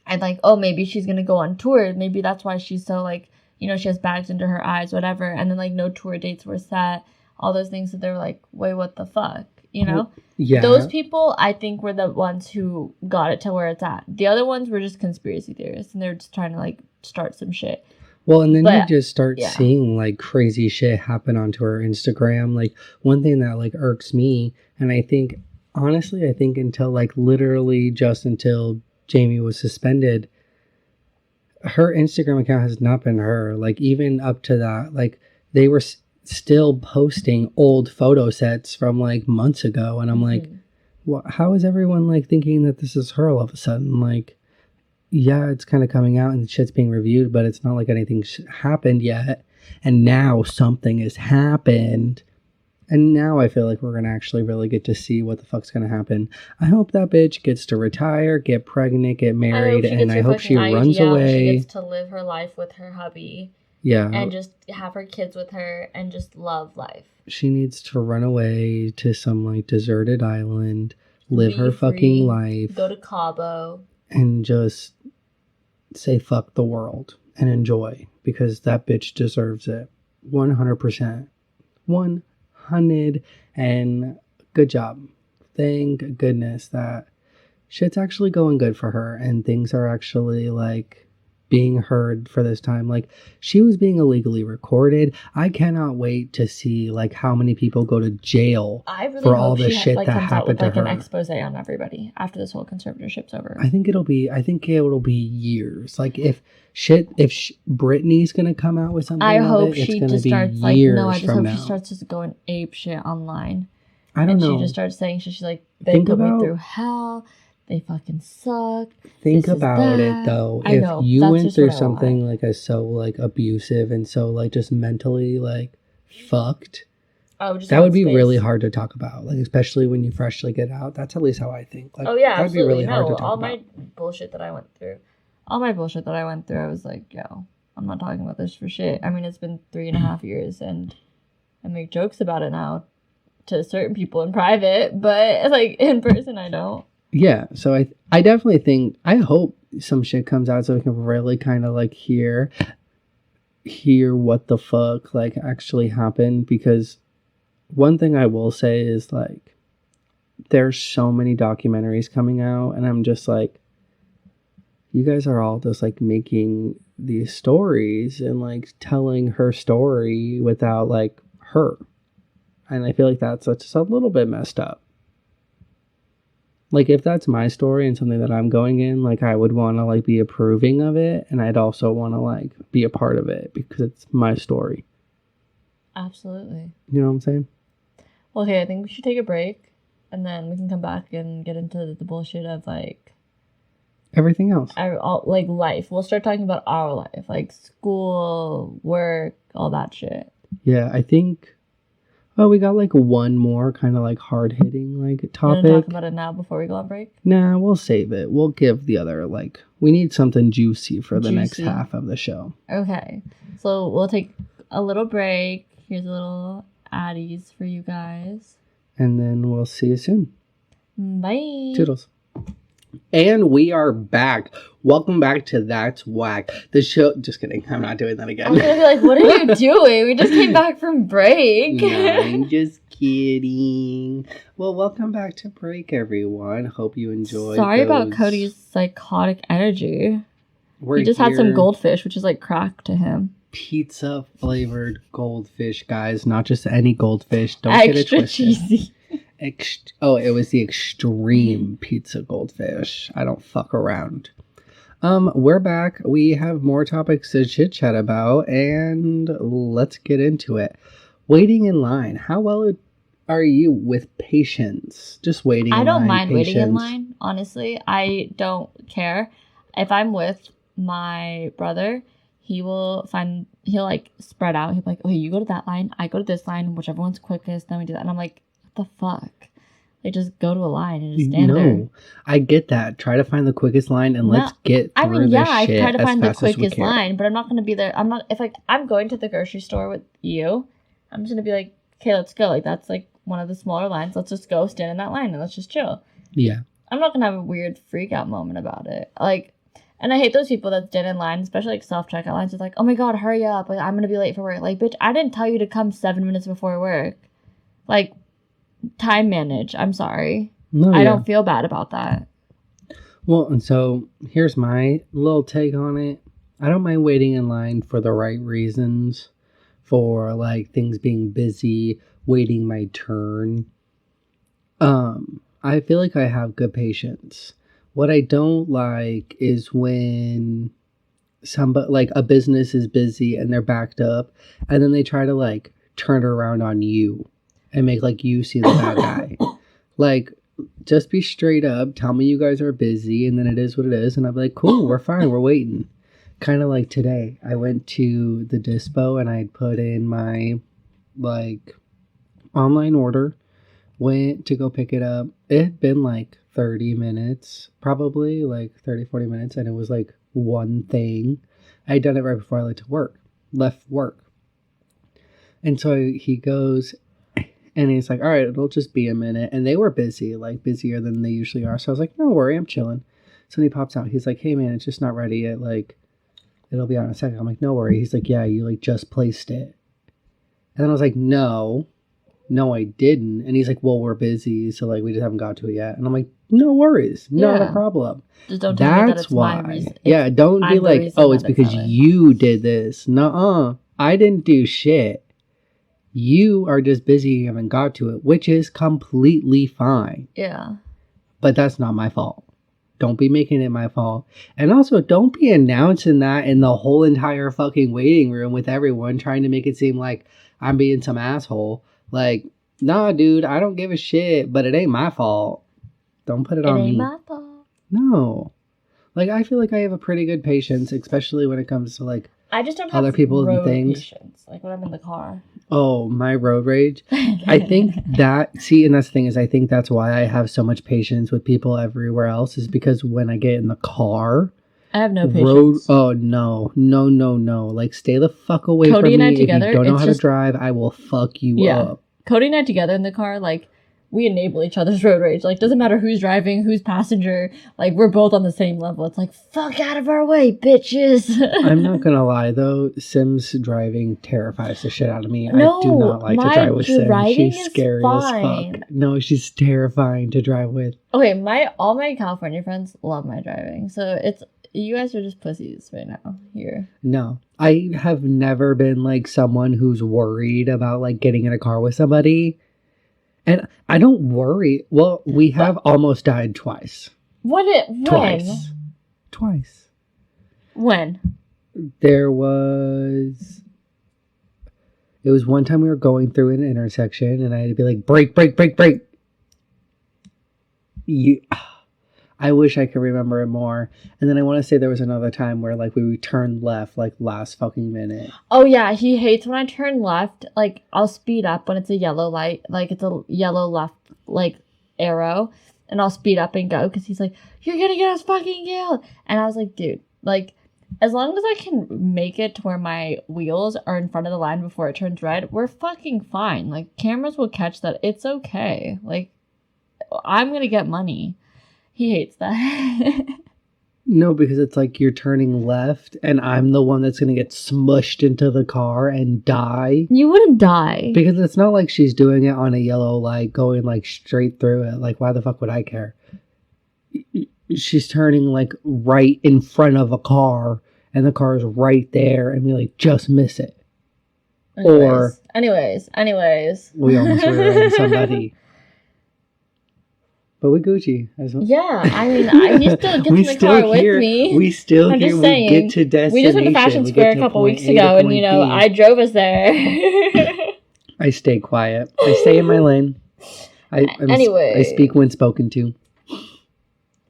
And like, oh, maybe she's gonna go on tour. Maybe that's why she's so like, you know, she has bags under her eyes, whatever. And then like no tour dates were set. All those things that they were like, wait, what the fuck? You know? Yeah. Those people, I think, were the ones who got it to where it's at. The other ones were just conspiracy theorists, and they're just trying to like start some shit. Well, and then you just start seeing like crazy shit happen onto her Instagram. Like one thing that like irks me, and I think honestly, I think until like literally just until Jamie was suspended, her Instagram account has not been her. Like even up to that, like they were still posting old photo sets from like months ago, and I'm like, well, how is everyone like thinking that this is her all of a sudden? Like, yeah, it's kind of coming out and shit's being reviewed, but it's not like anything's happened yet. And now something has happened. And now I feel like we're going to actually really get to see what the fuck's going to happen. I hope that bitch gets to retire, get pregnant, get married, and I hope she runs away. She gets to live her life with her hubby. Yeah. And just have her kids with her and just love life. She needs to run away to some like deserted island, live her fucking life. Go to Cabo. And just say fuck the world and enjoy, because that bitch deserves it. 100%. 100. And good job. Thank goodness that shit's actually going good for her and things are actually like being heard for this time. Like she was being illegally recorded. I cannot wait to see like how many people go to jail for all the shit that happened to her. Like an expose on everybody after this whole conservatorship's over. I think it'll be years. Like if Britney's gonna come out with something, I hope she just starts like no. I just hope she starts just going ape shit online. I don't know. She just starts saying she's like, they put me through hell. They fucking suck. Think about it though. If you went through something like so like abusive and so like just mentally like fucked, that would be really hard to talk about. Like especially when you freshly get out. That's at least how I think. Like, that would be really hard to talk about. All my bullshit that I went through, I was like, yo, I'm not talking about this for shit. I mean, it's been 3.5 years, and I make jokes about it now to certain people in private, but like in person, I don't. Yeah, so I definitely think, I hope some shit comes out so we can really kind of like hear what the fuck like actually happened, because one thing I will say is like there's so many documentaries coming out and I'm just like, you guys are all just like making these stories and like telling her story without like her, and I feel like that's just a little bit messed up. Like, if that's my story and something that I'm going in, like, I would want to, like, be approving of it. And I'd also want to, like, be a part of it because it's my story. Absolutely. You know what I'm saying? Well, okay, I think we should take a break. And then we can come back and get into the bullshit of, like... everything else. Like, life. We'll start talking about our life. Like, school, work, all that shit. Yeah, I think... oh, we got like one more kind of like hard-hitting like topic. You want to talk about it now before we go on break? Nah, we'll save it. We'll give the other like, we need something juicy for the next half of the show. Okay, so we'll take a little break. Here's a little addies for you guys. And then we'll see you soon. Bye. Toodles. And we are back. Welcome back to That's Whack. The show... just kidding. I'm not doing that again. I'm gonna be like, what are you doing? We just came back from break. No, I'm just kidding. Well, welcome back to break, everyone. Hope you enjoyed. Sorry about Cody's psychotic energy. He just had some goldfish, which is like crack to him. Pizza flavored goldfish, guys. Not just any goldfish. Don't get it twisted. Cheesy. It was the extreme pizza goldfish. I don't fuck around. We're back. We have more topics to chit chat about, and let's get into it. Waiting in line. How well are you with patience? Just waiting in line. I don't mind waiting in line, honestly. I don't care. If I'm with my brother, he'll like spread out. He'll be like, okay, you go to that line, I go to this line, whichever one's quickest, then we do that. And I'm like, what the fuck? Like, just go to a line and just stand there. No, I get that. Try to find the quickest line and let's get through this shit. I try to find the quickest line, but I'm not going to be there. I'm not, if like I'm going to the grocery store with you, I'm just going to be like, okay, let's go. Like, that's like one of the smaller lines. Let's just go stand in that line and let's just chill. Yeah. I'm not going to have a weird freak out moment about it. Like, And I hate those people that stand in line, especially like self-checkout lines. It's like, oh my god, hurry up. Like, I'm going to be late for work. Like, bitch, I didn't tell you to come 7 minutes before work. Like, time manage. I'm sorry. No, I don't feel bad about that. Well, and so here's my little take on it. I don't mind waiting in line for the right reasons, for like things being busy, waiting my turn. I feel like I have good patience. What I don't like is when somebody, like a business is busy and they're backed up, and then they try to like turn it around on you and make like you see the bad guy. Like, just be straight up, tell me you guys are busy, and then it is what it is, and I'll be like, cool, we're fine, we're waiting. Kind of like today, I went to the dispo and I put in my like online order, went to go pick it up. It had been like 30 minutes, probably like 30-40 minutes, and it was like one thing. I had done it right before I left work. And so he goes, and he's like, all right, it'll just be a minute. And they were busy, like busier than they usually are. So I was like, no worry, I'm chilling. So he pops out. He's like, hey man, it's just not ready yet. Like, it'll be out in a second. I'm like, no worry. He's like, yeah, you like just placed it. And then I was like, no, I didn't. And he's like, well, we're busy. So like, we just haven't got to it yet. And I'm like, no worries. Not a problem. Just don't tell me that it's why. My reason. Yeah. Don't be like, oh, it's because you did this. Nuh-uh. I didn't do shit. You are just busy, you haven't got to it, which is completely fine. Yeah. But that's not my fault. Don't be making it my fault. And also, don't be announcing that in the whole entire fucking waiting room with everyone, trying to make it seem like I'm being some asshole. Like, nah, dude, I don't give a shit, but it ain't my fault. Don't put it on me. It ain't my fault. No. Like, I feel like I have a pretty good patience, especially when it comes to, like, I just don't have other people and things. Patience, like when I'm in the car. Oh, my road rage. I think that, and that's the thing is, I think that's why I have so much patience with people everywhere else, is because when I get in the car, I have no patience. Oh, no. Like, stay the fuck away Cody from me. Together, if you don't know how to drive, I will fuck you up. Cody and I together in the car, like, we enable each other's road rage. Like, doesn't matter who's driving, who's passenger. Like, we're both on the same level. It's like, fuck out of our way, bitches. I'm not gonna lie, though. Sim's driving terrifies the shit out of me. No, I do not like to drive with Sim. She's scary as fuck. No, she's terrifying to drive with. Okay, all my California friends love my driving. So it's, you guys are just pussies right now here. No, I have never been, like, someone who's worried about, like, getting in a car with somebody. And I don't worry. Well, we have almost died twice. When? Twice. When? It was one time we were going through an intersection and I had to be like, brake. I wish I could remember it more. And then I want to say there was another time where, like, we turned left, like, last fucking minute. Oh, yeah. He hates when I turn left. Like, I'll speed up when it's a yellow light. Like, it's a yellow left, like, arrow. And I'll speed up and go. Because he's like, you're going to get us fucking killed. And I was like, dude, like, as long as I can make it to where my wheels are in front of the line before it turns red, we're fucking fine. Like, cameras will catch that. It's okay. Like, I'm going to get money. He hates that. No, because it's like you're turning left and I'm the one that's going to get smushed into the car and die. You wouldn't die. Because it's not like she's doing it on a yellow light, going like straight through it. Like, why the fuck would I care? She's turning like right in front of a car and the car is right there and we like just miss it. Anyways. We almost rear-ended somebody. But we Gucci. Yeah, I mean, he still gets in the car with me. We still here. We get to destination. We just went to Fashion Square a couple weeks ago, and, you know, I drove us there. I stay quiet. I stay in my lane. Anyway. I speak when spoken to.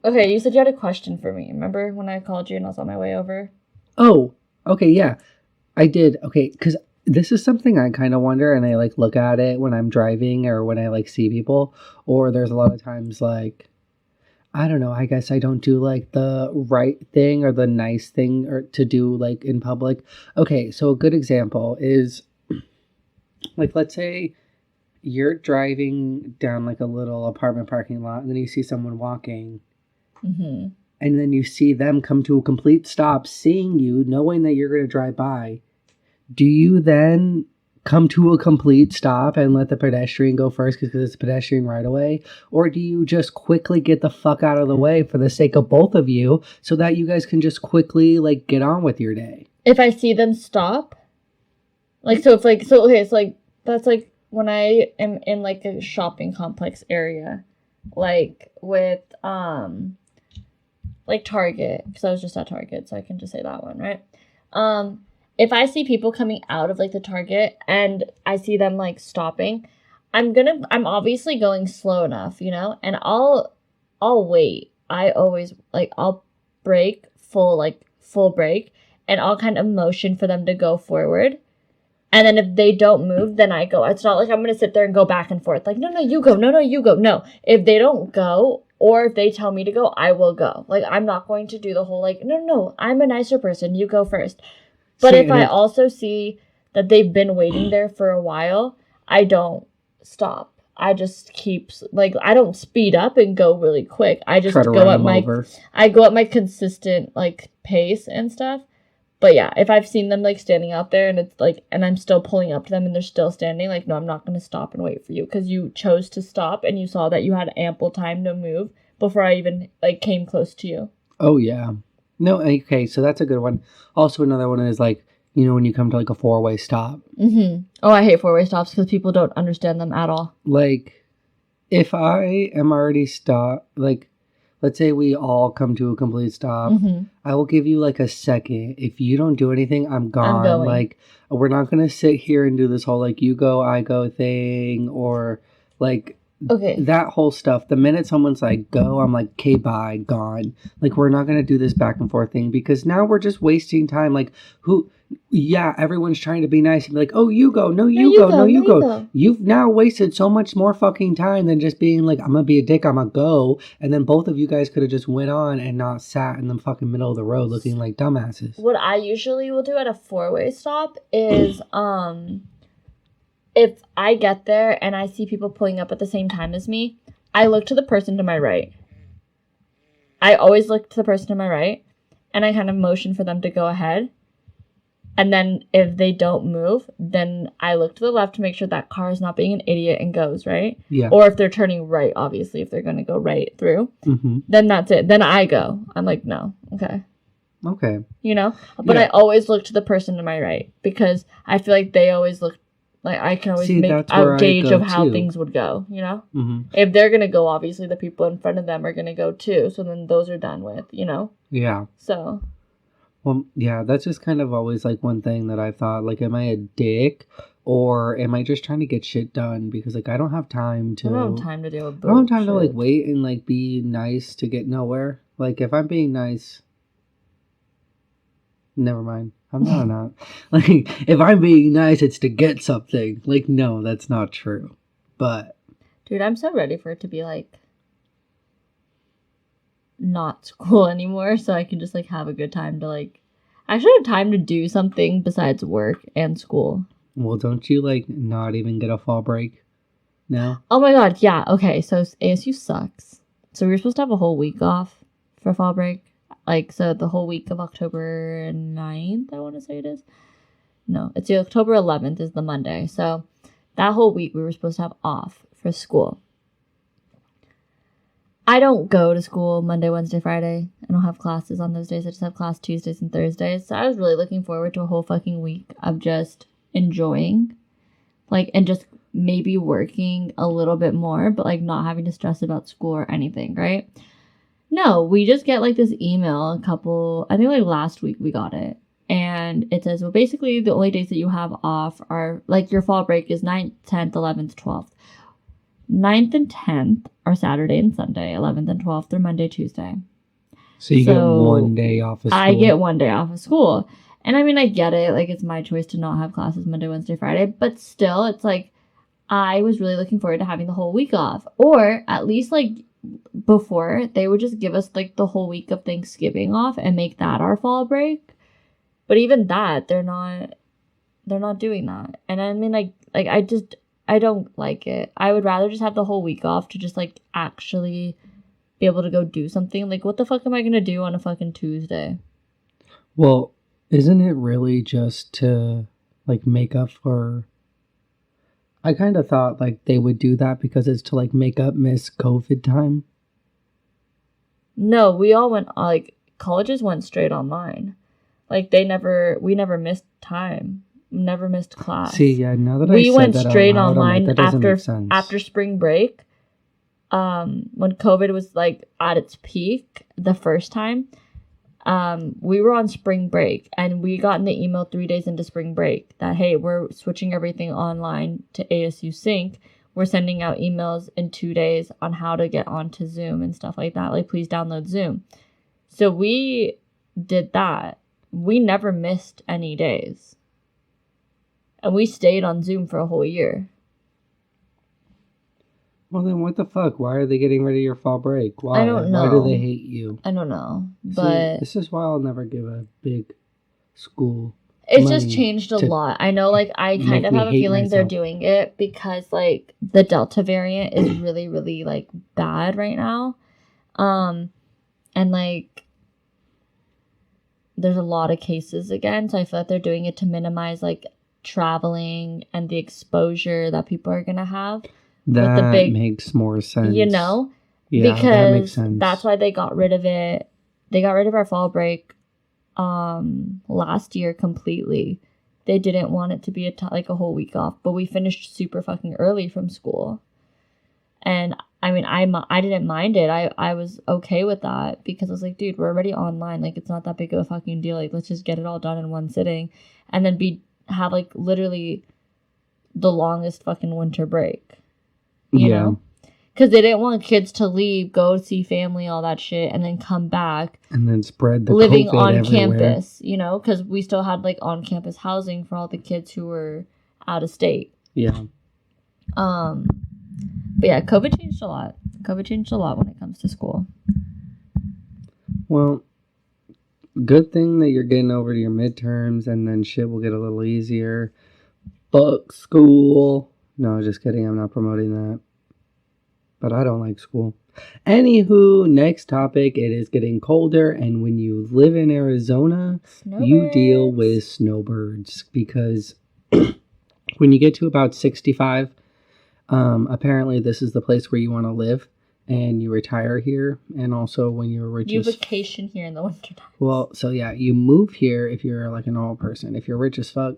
Okay, you said you had a question for me. Remember when I called you and I was on my way over? Oh, okay, yeah. I did. Okay, because this is something I kind of wonder, and I like look at it when I'm driving or when I like see people, or there's a lot of times like, I don't know, I guess I don't do like the right thing or the nice thing or to do like in public. Okay, so a good example is like, let's say you're driving down like a little apartment parking lot and then you see someone walking. Mm-hmm. and then you see them come to a complete stop, seeing you, knowing that you're going to drive by, do you then come to a complete stop and let the pedestrian go first because it's a pedestrian right away? Or do you just quickly get the fuck out of the way for the sake of both of you so that you guys can just quickly, like, get on with your day? If I see them stop, like, so it's like, so, okay, it's like, that's like when I am in, like, a shopping complex area, like, with, like, Target, because I was just at Target, so I can just say that one, right? If I see people coming out of, like, the Target and I see them, like, stopping, I'm obviously going slow enough, you know, and I'll wait. I always, like, I'll brake, full brake, and I'll kind of motion for them to go forward. And then if they don't move, then I go. It's not like I'm going to sit there and go back and forth. Like, no, you go. No, you go. No. If they don't go, or if they tell me to go, I will go. Like, I'm not going to do the whole, like, no, I'm a nicer person. You go first. But if I also see that they've been waiting there for a while, I don't stop. I just keep, like, I don't speed up and go really quick. I just go at my consistent, like, pace and stuff. But yeah, if I've seen them, like, standing out there and it's like, and I'm still pulling up to them and they're still standing, like, no, I'm not going to stop and wait for you because you chose to stop and you saw that you had ample time to move before I even, like, came close to you. Oh, yeah. No, okay, so that's a good one. Also, another one is, like, you know, when you come to, like, a four-way stop. Mm-hmm. Oh, I hate four-way stops because people don't understand them at all. Like, if I am already stopped, like, let's say we all come to a complete stop. Mm-hmm. I will give you, like, a second. If you don't do anything, I'm gone. I'm going. Like, we're not going to sit here and do this whole, like, you go, I go thing, or, like, okay, that whole stuff. The minute someone's like, go, I'm like, okay, bye, gone. Like, we're not going to do this back and forth thing because now we're just wasting time. Like, everyone's trying to be nice and be like, oh, you go, no, you go. You've now wasted so much more fucking time than just being like, I'm going to be a dick, I'm going to go. And then both of you guys could have just went on and not sat in the fucking middle of the road looking like dumbasses. What I usually will do at a four-way stop is, if I get there and I see people pulling up at the same time as me, I look to the person to my right. I always look to the person to my right, and I kind of motion for them to go ahead. And then if they don't move, then I look to the left to make sure that car is not being an idiot and goes, right? Yeah. Or if they're turning right, obviously, if they're going to go right through, then that's it. Then I go. I'm like, no, okay. Okay. You know? But yeah. I always look to the person to my right because I feel like they always look. Like, I can always make a gauge of how things would go, you know? Mm-hmm. If they're going to go, obviously, the people in front of them are going to go, too. So then those are done with, you know? Yeah. So. Well, yeah, that's just kind of always, like, one thing that I thought, like, am I a dick? Or am I just trying to get shit done? Because, like, I don't have time to... I don't have time to deal with bullshit. I don't have time to, like, wait and, like, be nice to get nowhere. Like, if I'm being nice... Never mind. I'm not. Like, if I'm being nice, it's to get something. Like, no, that's not true. But... Dude, I'm so ready for it to be, like, not school anymore. So I can just, like, have a good time to, like... I actually have time to do something besides work and school. Well, don't you, like, not even get a fall break now? Oh, my God. Yeah. Okay. So ASU sucks. So we were supposed to have a whole week off for fall break. Like, so the whole week of October 9th, I want to say it is. No, it's the October 11th is the Monday. So that whole week we were supposed to have off for school. I don't go to school Monday, Wednesday, Friday. I don't have classes on those days. I just have class Tuesdays and Thursdays. So I was really looking forward to a whole fucking week of just enjoying. Like, and just maybe working a little bit more, but, like, not having to stress about school or anything, right? No, we just get, like, this email I think, like, last week we got it. And it says, well, basically the only days that you have off are, like, your fall break is 9th, 10th, 11th, 12th. 9th and 10th are Saturday and Sunday. 11th and 12th are Monday, Tuesday. So you get 1 day off of school. I get 1 day off of school. And, I mean, I get it. Like, it's my choice to not have classes Monday, Wednesday, Friday. But still, it's, like, I was really looking forward to having the whole week off. Or at least, like... Before, they would just give us, like, the whole week of Thanksgiving off and make that our fall break. But even that, they're not doing that. And I mean, like I don't like it. I would rather just have the whole week off to just, like, actually be able to go do something. Like, what the fuck am I gonna do on a fucking Tuesday? Well, isn't it really just to, like, make up for... I kind of thought, like, they would do that because it's to, like, make up missed COVID time. No, we all went, like, colleges went straight online. Like, we never missed time. Never missed class. See, yeah, now that we I went said that straight out loud, online like, that doesn't make sense. after spring break. When COVID was, like, at its peak the first time, we were on spring break, and we got in the email 3 days into spring break that, hey, we're switching everything online to ASU Sync. We're sending out emails in 2 days on how to get onto Zoom and stuff like that. Like, please download Zoom. So we did that. We never missed any days. And we stayed on Zoom for a whole year. Well, then what the fuck? Why are they getting rid of your fall break? Why? I don't know. Why do they hate you? I don't know. But see, this is why I'll never give a big school. It's just changed a lot. I know, like, I kind of have a feeling they're doing it because, like, the Delta variant is really, really, like, bad right now. And, like, there's a lot of cases again. So I feel like they're doing it to minimize, like, traveling and the exposure that people are going to have. That makes more sense. You know? Yeah, because that makes sense. That's why they got rid of it. They got rid of our fall break last year completely. They didn't want it to be like a whole week off, but we finished super fucking early from school. And I mean, I didn't mind it. I was okay with that because I was like, dude, we're already online. Like, it's not that big of a fucking deal. Like, let's just get it all done in one sitting and then have like literally the longest fucking winter break. You know? Because they didn't want kids to leave, go see family, all that shit, and then come back. And then spread the living COVID on everywhere. Campus, you know? Because we still had, like, on-campus housing for all the kids who were out of state. Yeah. But yeah, COVID changed a lot. COVID changed a lot when it comes to school. Well, good thing that you're getting over to your midterms, and then shit will get a little easier. Fuck school. No, just kidding. I'm not promoting that. But I don't like school. Anywho, next topic. It is getting colder, and when you live in Arizona, you deal with snowbirds because when you get to about 65, apparently this is the place where you want to live, and you retire here. And also when you're rich, you vacation here in the wintertime. Well, so yeah, you move here if you're like a normal person. If you're rich as fuck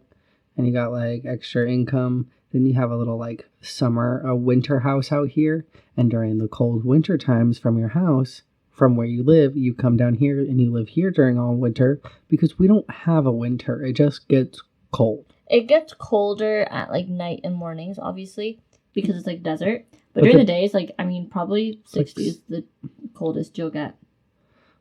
and you got like extra income, then you have a little like a winter house out here. And during the cold winter times from your house, from where you live, you come down here and you live here during all winter because we don't have a winter. It just gets cold. It gets colder at like night and mornings, obviously, because it's like desert. But during the days, like, I mean, probably 60s, the coldest you'll get.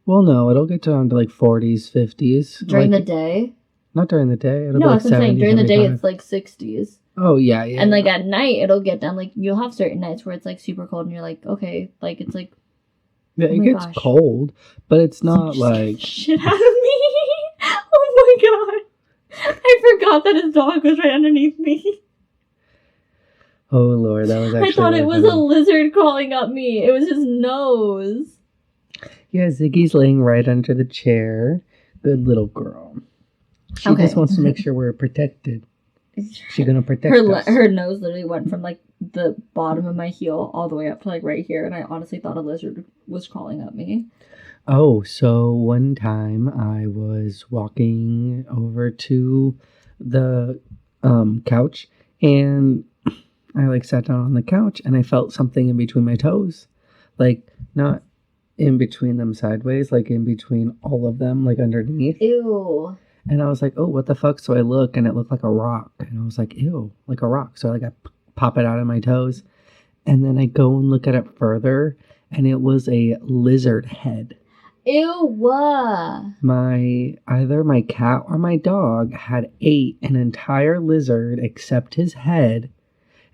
Well, no, it'll get down to like 40s, 50s. During the day? Not during the day. It'll no, be that's what I'm saying. During the day, 75. it's like 60s. Oh, yeah, yeah. And, like, at night, it'll get down, like, you'll have certain nights where it's, like, super cold, and you're like, okay, like, it's, like, yeah, it gets cold, but it's not, like... shit out of me! Oh, my God! I forgot that his dog was right underneath me. Oh, Lord, that was actually... I thought it was a lizard crawling up me. It was his nose. Yeah, Ziggy's laying right under the chair. Good little girl. She just wants to make sure we're protected. She's gonna protect us. Her nose literally went from like the bottom of my heel all the way up to like right here, and I honestly thought a lizard was crawling up me. Oh, so one time I was walking over to the couch, and I like sat down on the couch, and I felt something in between my toes, like not in between them sideways, like in between all of them, like underneath. Ew. And I was like, oh, what the fuck? So I look, and it looked like a rock. And I was like, ew, like a rock. So I pop it out of my toes. And then I go and look at it further, and it was a lizard head. Ew. Either my cat or my dog had ate an entire lizard except his head.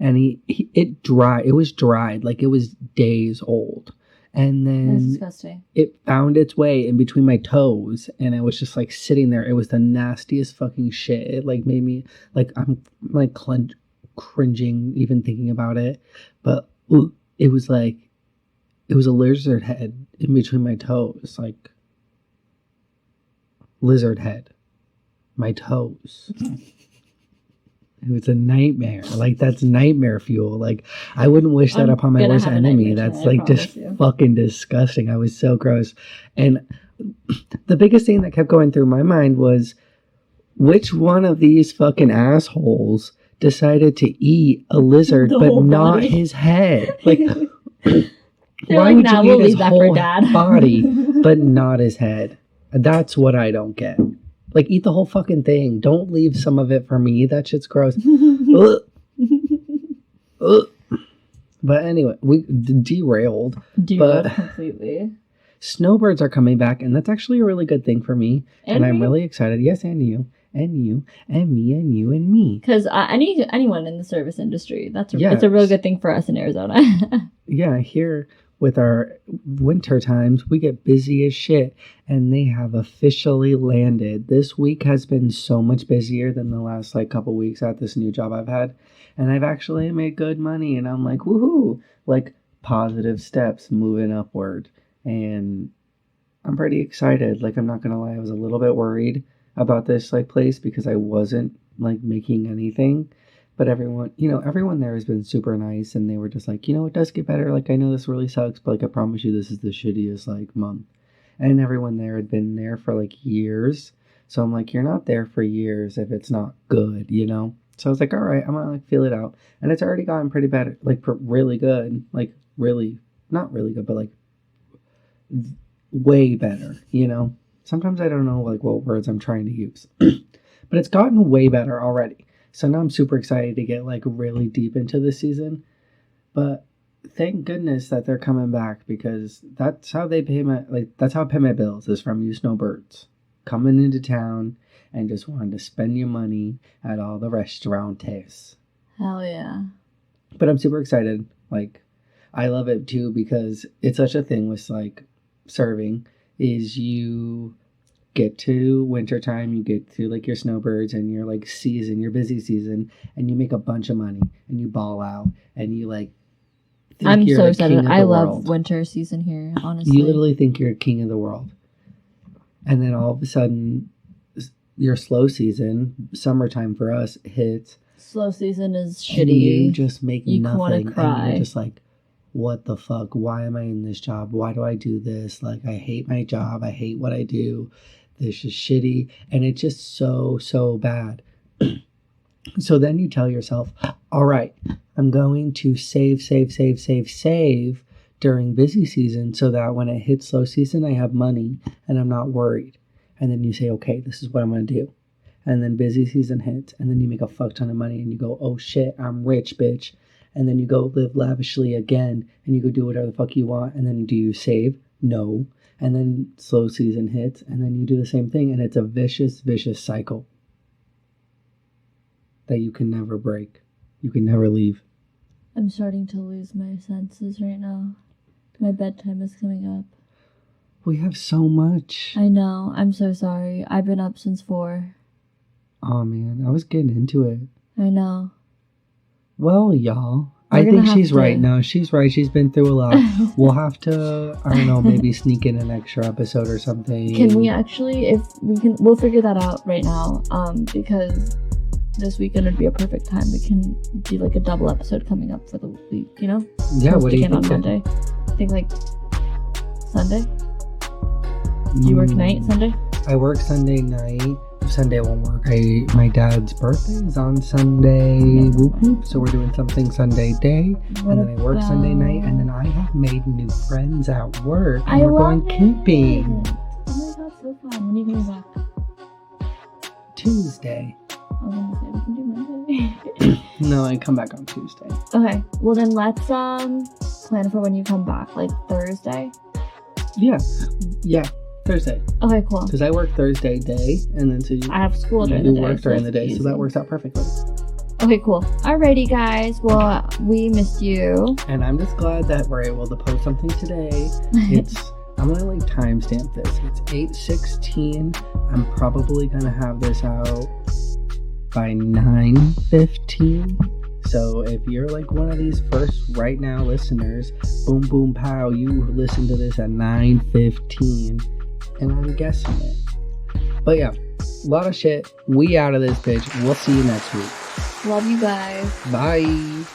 And it was dried, like it was days old. And then that's disgusting. It found its way in between my toes, and it was just like sitting there. It was the nastiest fucking shit. It like made me like I'm like cringing even thinking about it. But it was like it was a lizard head in between my toes, like lizard head, my toes. It was a nightmare. Like, that's nightmare fuel. Like, I wouldn't wish that upon my worst enemy. That's like just fucking disgusting. I was so gross. And the biggest thing that kept going through my mind was, which one of these fucking assholes decided to eat a lizard but not his head? Like, why would you eat his whole body but not his head? That's what I don't get. Like, eat the whole fucking thing. Don't leave some of it for me. That shit's gross. Ugh. Ugh. But anyway, we derailed completely. Snowbirds are coming back, and that's actually a really good thing for me. And I'm really excited. Yes, and you. And you, and me, and you, and me. Because anyone in the service industry, it's a real good thing for us in Arizona. Yeah, here with our winter times, we get busy as shit, and they have officially landed. This week has been so much busier than the last couple weeks at this new job I've had, and I've actually made good money, and I'm like, woohoo, like positive steps moving upward, and I'm pretty excited. Like, I'm not gonna lie, I was a little bit worried about this place because I wasn't making anything. But everyone there has been super nice, and they were just like, it does get better. Like, I know this really sucks, but I promise you this is the shittiest month. And everyone there had been there for years. So I'm like, you're not there for years if it's not good, So I was like, all right, I'm gonna feel it out. And it's already gotten pretty better, really good. Really, not really good, but way better, Sometimes I don't know what words I'm trying to use. But it's gotten way better already. So now I'm super excited to get really deep into this season. But thank goodness that they're coming back, because that's how they pay that's how I pay my bills, is from you snowbirds coming into town and just wanting to spend your money at all the restaurantes. Hell yeah. But I'm super excited. I love it too, because it's such a thing with serving, is you get to wintertime, you get to your snowbirds and your season, your busy season, and you make a bunch of money and you ball out and you I'm so excited. I love winter season here, honestly. You literally think you're king of the world. And then all of a sudden your slow season, summertime for us, hits. Slow season is shitty. You just make nothing. You want to cry. And you're just what the fuck? Why am I in this job? Why do I do this? I hate my job. I hate what I do. This is shitty. And it's just so bad. So then you tell yourself, all right, I'm going to save during busy season so that when it hits slow season, I have money and I'm not worried. And then you say, okay, this is what I'm going to do. And then busy season hits, and then you make a fuck ton of money and you go, oh shit, I'm rich, bitch. And then you go live lavishly again and you go do whatever the fuck you want. And then do you save? No. And then slow season hits, and then you do the same thing, and it's a vicious cycle that you can never break. You can never leave. I'm starting to lose my senses right now. My bedtime is coming up. We have so much. I know. I'm so sorry. I've been up since 4. Oh, man. I was getting into it. I know. Well, y'all, I think she's right now. She's right. She's been through a lot. We'll have to, I don't know, maybe sneak in an extra episode or something. Can we actually, we'll figure that out right now. Because this weekend would be a perfect time. We can do a double episode coming up for the week, Yeah, what do you think? On Monday. I think Sunday. Do you work night Sunday? I work Sunday night. Sunday won't work. My dad's birthday is on Sunday. Whoop whoop. So we're doing something Sunday day. And then I work Sunday night. And then I have made new friends at work. And we're going camping. Oh my god, so fun. When are you coming back? Tuesday. I was gonna say we can do Monday. No, I come back on Tuesday. Okay. Well then let's plan for when you come back. Thursday? Yeah. Thursday. Okay, cool. Because I work Thursday day, and then I have school during the day. You work during the day, so that works out perfectly. Okay, cool. Alrighty, guys. Well, we missed you. And I'm just glad that we're able to post something today. I'm gonna timestamp this. It's 8:16. I'm probably gonna have this out by 9:15. So if you're like one of these first right now listeners, boom, boom, pow, you listen to this at 9:15, and I'm guessing it. But yeah, a lot of shit. We out of this bitch. We'll see you next week. Love you guys. Bye.